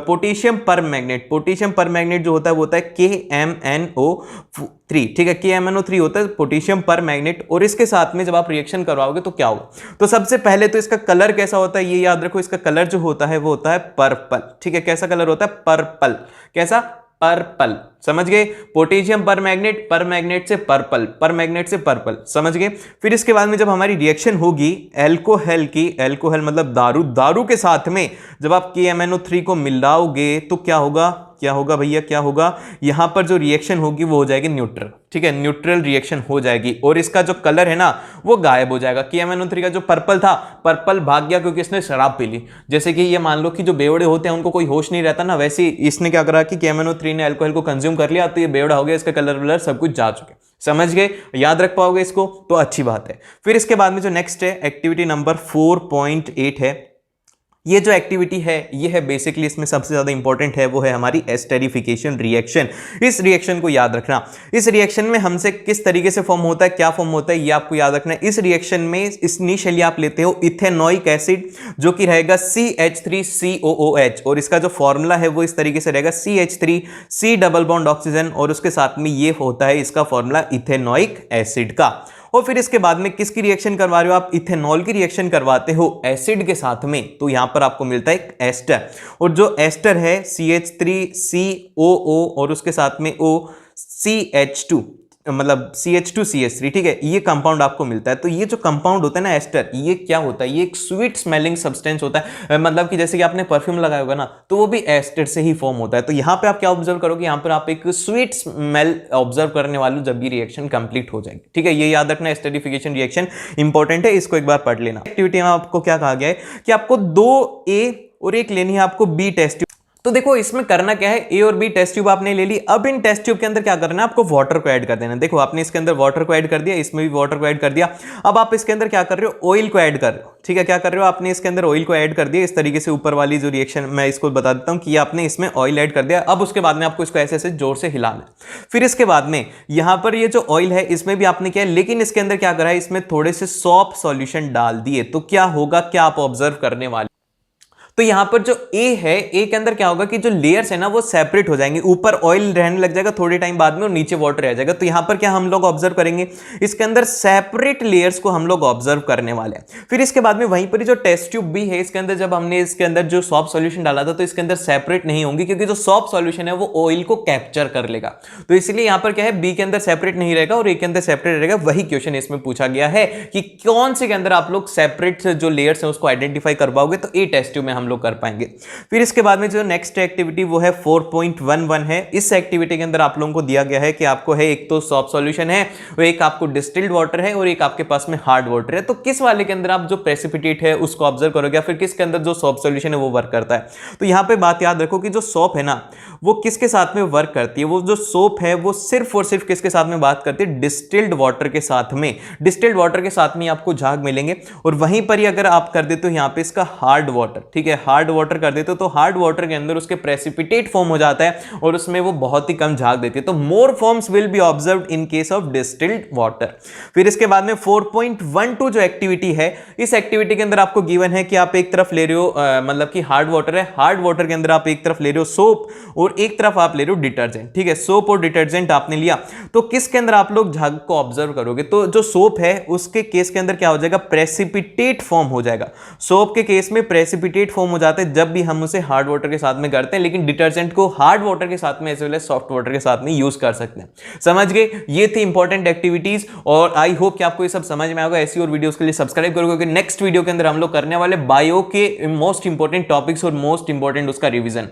Speaker 1: पोटेशियम पर मैग्नेट। पोटेशियम पर मैग्नेट जो होता है वो होता है KMNO3। ठीक है, KMNO3 होता है पोटेशियम पर मैग्नेट। और इसके साथ में जब आप रिएक्शन करवाओगे तो क्या होगा, तो सबसे पहले तो इसका कलर कैसा होता है ये याद रखो। इसका कलर जो होता है वो होता है पर्पल। ठीक है, कैसा कलर होता है, पर्पल। कैसा, पर्पल। समझ गए, पोटेशियम पर मैग्नेट से पर्पल, पर मैग्नेट से पर्पल। समझ गए। फिर इसके बाद में जब हमारी रिएक्शन होगी एल्कोहल की, एल्कोहल मतलब दारू, दारू के साथ में जब आप KMNO3 को मिलाओगे तो क्या होगा, क्या होगा भैया, क्या होगा, यहां पर जो रिएक्शन होगी वो हो जाएगी न्यूट्रल। ठीक है, न्यूट्रल रिएक्शन हो जाएगी और इसका जो कलर है ना वो गायब हो जाएगा। KMNO3 का जो पर्पल था, पर्पल भाग गया क्योंकि इसने शराब पी ली। जैसे कि ये मान लो कि जो बेवड़े होते हैं उनको कोई होश नहीं रहता ना, वैसे इसने क्या करा कि KMNO3 ने अल्कोहल को कंज्यूम कर लिया, तो ये बेवड़ा हो गया, इसका कलर वलर सब कुछ जा चुके। समझ गए, याद रख पाओगे इसको तो अच्छी बात है। फिर इसके बाद में जो नेक्स्ट है एक्टिविटी नंबर 4.8 है। ये जो एक्टिविटी है ये है बेसिकली, इसमें सबसे ज्यादा इंपॉर्टेंट है वो है हमारी एस्टेरिफिकेशन रिएक्शन। इस रिएक्शन को याद रखना। इस रिएक्शन में हमसे किस तरीके से फॉर्म होता है, क्या फॉर्म होता है, ये आपको याद रखना है। इस रिएक्शन में इनिशियली आप लेते हो इथेनोइक एसिड जो कि रहेगा CH3COOH और इसका जो फॉर्मूला है वो इस तरीके से रहेगा CH3C डबल बॉन्ड ऑक्सीजन और उसके साथ में ये होता है इसका फॉर्मूला इथेनोइक एसिड का। और फिर इसके बाद में किसकी रिएक्शन करवा रहे हो आप, इथेनॉल की रिएक्शन करवाते हो एसिड के साथ में, तो यहां पर आपको मिलता है एक एस्टर। और जो एस्टर है CH3COO और उसके साथ में OCH2 मतलब CH2CH3। ठीक है, ये कंपाउंड आपको मिलता है। तो ये जो कंपाउंड होता है ना एस्टर, ये क्या होता है, ये एक स्वीट स्मेलिंग सब्सटेंस होता है। मतलब कि जैसे कि आपने परफ्यूम लगाया होगा ना तो वो भी एस्टर से ही फॉर्म होता है। तो यहाँ पे आप क्या ऑब्जर्व करोगे, यहाँ पर आप एक स्वीट स्मेल ऑब्जर्व करने वाले हो जब ये रिएक्शन कंप्लीट हो जाएगी। ठीक है, ये याद रखना, एस्टेरिफिकेशन रिएक्शन इंपॉर्टेंट है, इसको एक बार पढ़ लेना। एक्टिविटी में आपको क्या कहा गया है कि आपको 2A और एक लेनी है आपको B टेस्ट। तो देखो इसमें करना क्या है, A और B टेस्ट ट्यूब आपने ले ली। अब इन टेस्ट ट्यूब के अंदर क्या करना है, आपको वाटर को ऐड कर देना। देखो आपने इसके अंदर वाटर को ऐड कर दिया, इसमें भी वाटर को ऐड कर दिया। अब आप इसके अंदर क्या कर रहे हो, ऑयल को ऐड कर रहे हो। ठीक है, क्या कर रहे हो, आपने इसके अंदर ऑयल को ऐड कर दिया। इस तरीके से ऊपर वाली जो रिएक्शन मैं इसको बता देता हूं कि आपने इसमें ऑयल ऐड कर दिया। अब उसके बाद में आपको इसको ऐसे ऐसे जोर से हिलाना है। फिर इसके बाद में यहां पर ये जो ऑयल है इसमें भी आपने क्या है, लेकिन इसके अंदर क्या करा है, इसमें थोड़े से सॉप सॉल्यूशन डाल दिए। तो क्या होगा, क्या आप ऑब्जर्व करने वाले, तो यहां पर जो A है, A के अंदर क्या होगा कि जो लेयर्स है ना वो सेपरेट हो जाएंगे। ऊपर ऑयल रहने लग जाएगा थोड़े टाइम बाद में और नीचे वाटर रह जाएगा। तो यहां पर क्या हम लोग ऑब्जर्व करेंगे, इसके अंदर सेपरेट लेयर्स को हम लोग ऑब्जर्व करने वाले हैं। फिर इसके बाद में वहीं पर जो टेस्ट ट्यूब भी है इसके अंदर जब हमने इसके अंदर जो सॉफ्ट सॉल्यूशन डाला था तो इसके अंदर सेपरेट नहीं होंगी क्योंकि जो सॉफ्ट सॉल्यूशन है वो ऑयल को कैप्चर कर लेगा। तो इसलिए यहां पर क्या है, B के अंदर सेपरेट नहीं रहेगा और A के अंदर सेपरेट रहेगा। वही क्वेश्चन इसमें पूछा गया है कि कौन से के अंदर आप लोग सेपरेट जो लेयर्स है उसको आइडेंटिफाई कर पाओगे, तो A टेस्ट ट्यूब में हम लोग कर पाएंगे। फिर इसके बाद में जो नेक्स्ट एक्टिविटी वो है 4.11 है। इस एक्टिविटी के अंदर आप लोगों को दिया गया है कि आपको है एक तो सॉफ्ट सॉल्यूशन है, वो एक आपको डिस्टिल्ड वाटर है और एक आपके पास में हार्ड वाटर है। तो किस वाले के अंदर आप जो प्रेसिपिटेट है उसको ऑब्जर्व करोगे या फिर किसके अंदर जो सॉफ्ट सॉल्यूशन है वो वर्क करता है। तो यहां पे बात याद रखो कि जो सोप है ना वो किसके साथ में वर्क करती है, वो जो सोप है वो सिर्फ और सिर्फ किसके साथ में बात करती है, डिस्टिल्ड वाटर के साथ में। डिस्टिल्ड वाटर के साथ में आपको झाग मिलेंगे और वहीं पर ही अगर आप कर देते हो यहां पे इसका हार्ड वाटर, ठीक है, है, हार्ड वाटर कर देते हो तो हार्ड वाटर के अंदर उसके प्रेसिपिटेट फॉर्म हो जाता है और उसमें वो बहुत ही कम झाग देती है। तो मोर forms will be observed in case of distilled water. फिर इसके बाद में 4.12 जो एक्टिविटी है, इस एक्टिविटी के अंदर आपको गिवन है कि आप एक तरफ ले रहे हो मतलब कि हार्ड वाटर है, हार्ड वाटर के अंदर आप एक तरफ ले रहे हो सोप और एक तरफ आप ले रहे हो डिटर्जेंट। ठीक है, सोप और डिटर्जेंट आपने लिया तो किसके अंदर आप लोग झाग को ऑब्जर्व करोगे? तो जो सोप है उसके केस के अंदर क्या हो जाएगा? प्रेसिपिटेट फॉर्म हो जाएगा। सोप के केस में प्रेसिपिटेट फॉर्म हो जाता है जब भी हम उसे हार्ड वाटर के साथ में करते हैं, लेकिन डिटर्जेंट को हार्ड वाटर के साथ में as well as soft water के साथ में यूज कर सकते हैं। समझ गए? ये थी इंपॉर्टेंट एक्टिविटीज और आई होप कि आपको ये सब समझ में आएगा। ऐसी और वीडियोस के लिए सब्सक्राइब करोगे क्योंकि नेक्स्ट वीडियो के अंदर हम लोग करने वाले बायो के मोस्ट इंपॉर्टेंट टॉपिक्स और मोस्ट इंपॉर्टेंट उसका रिवीजन।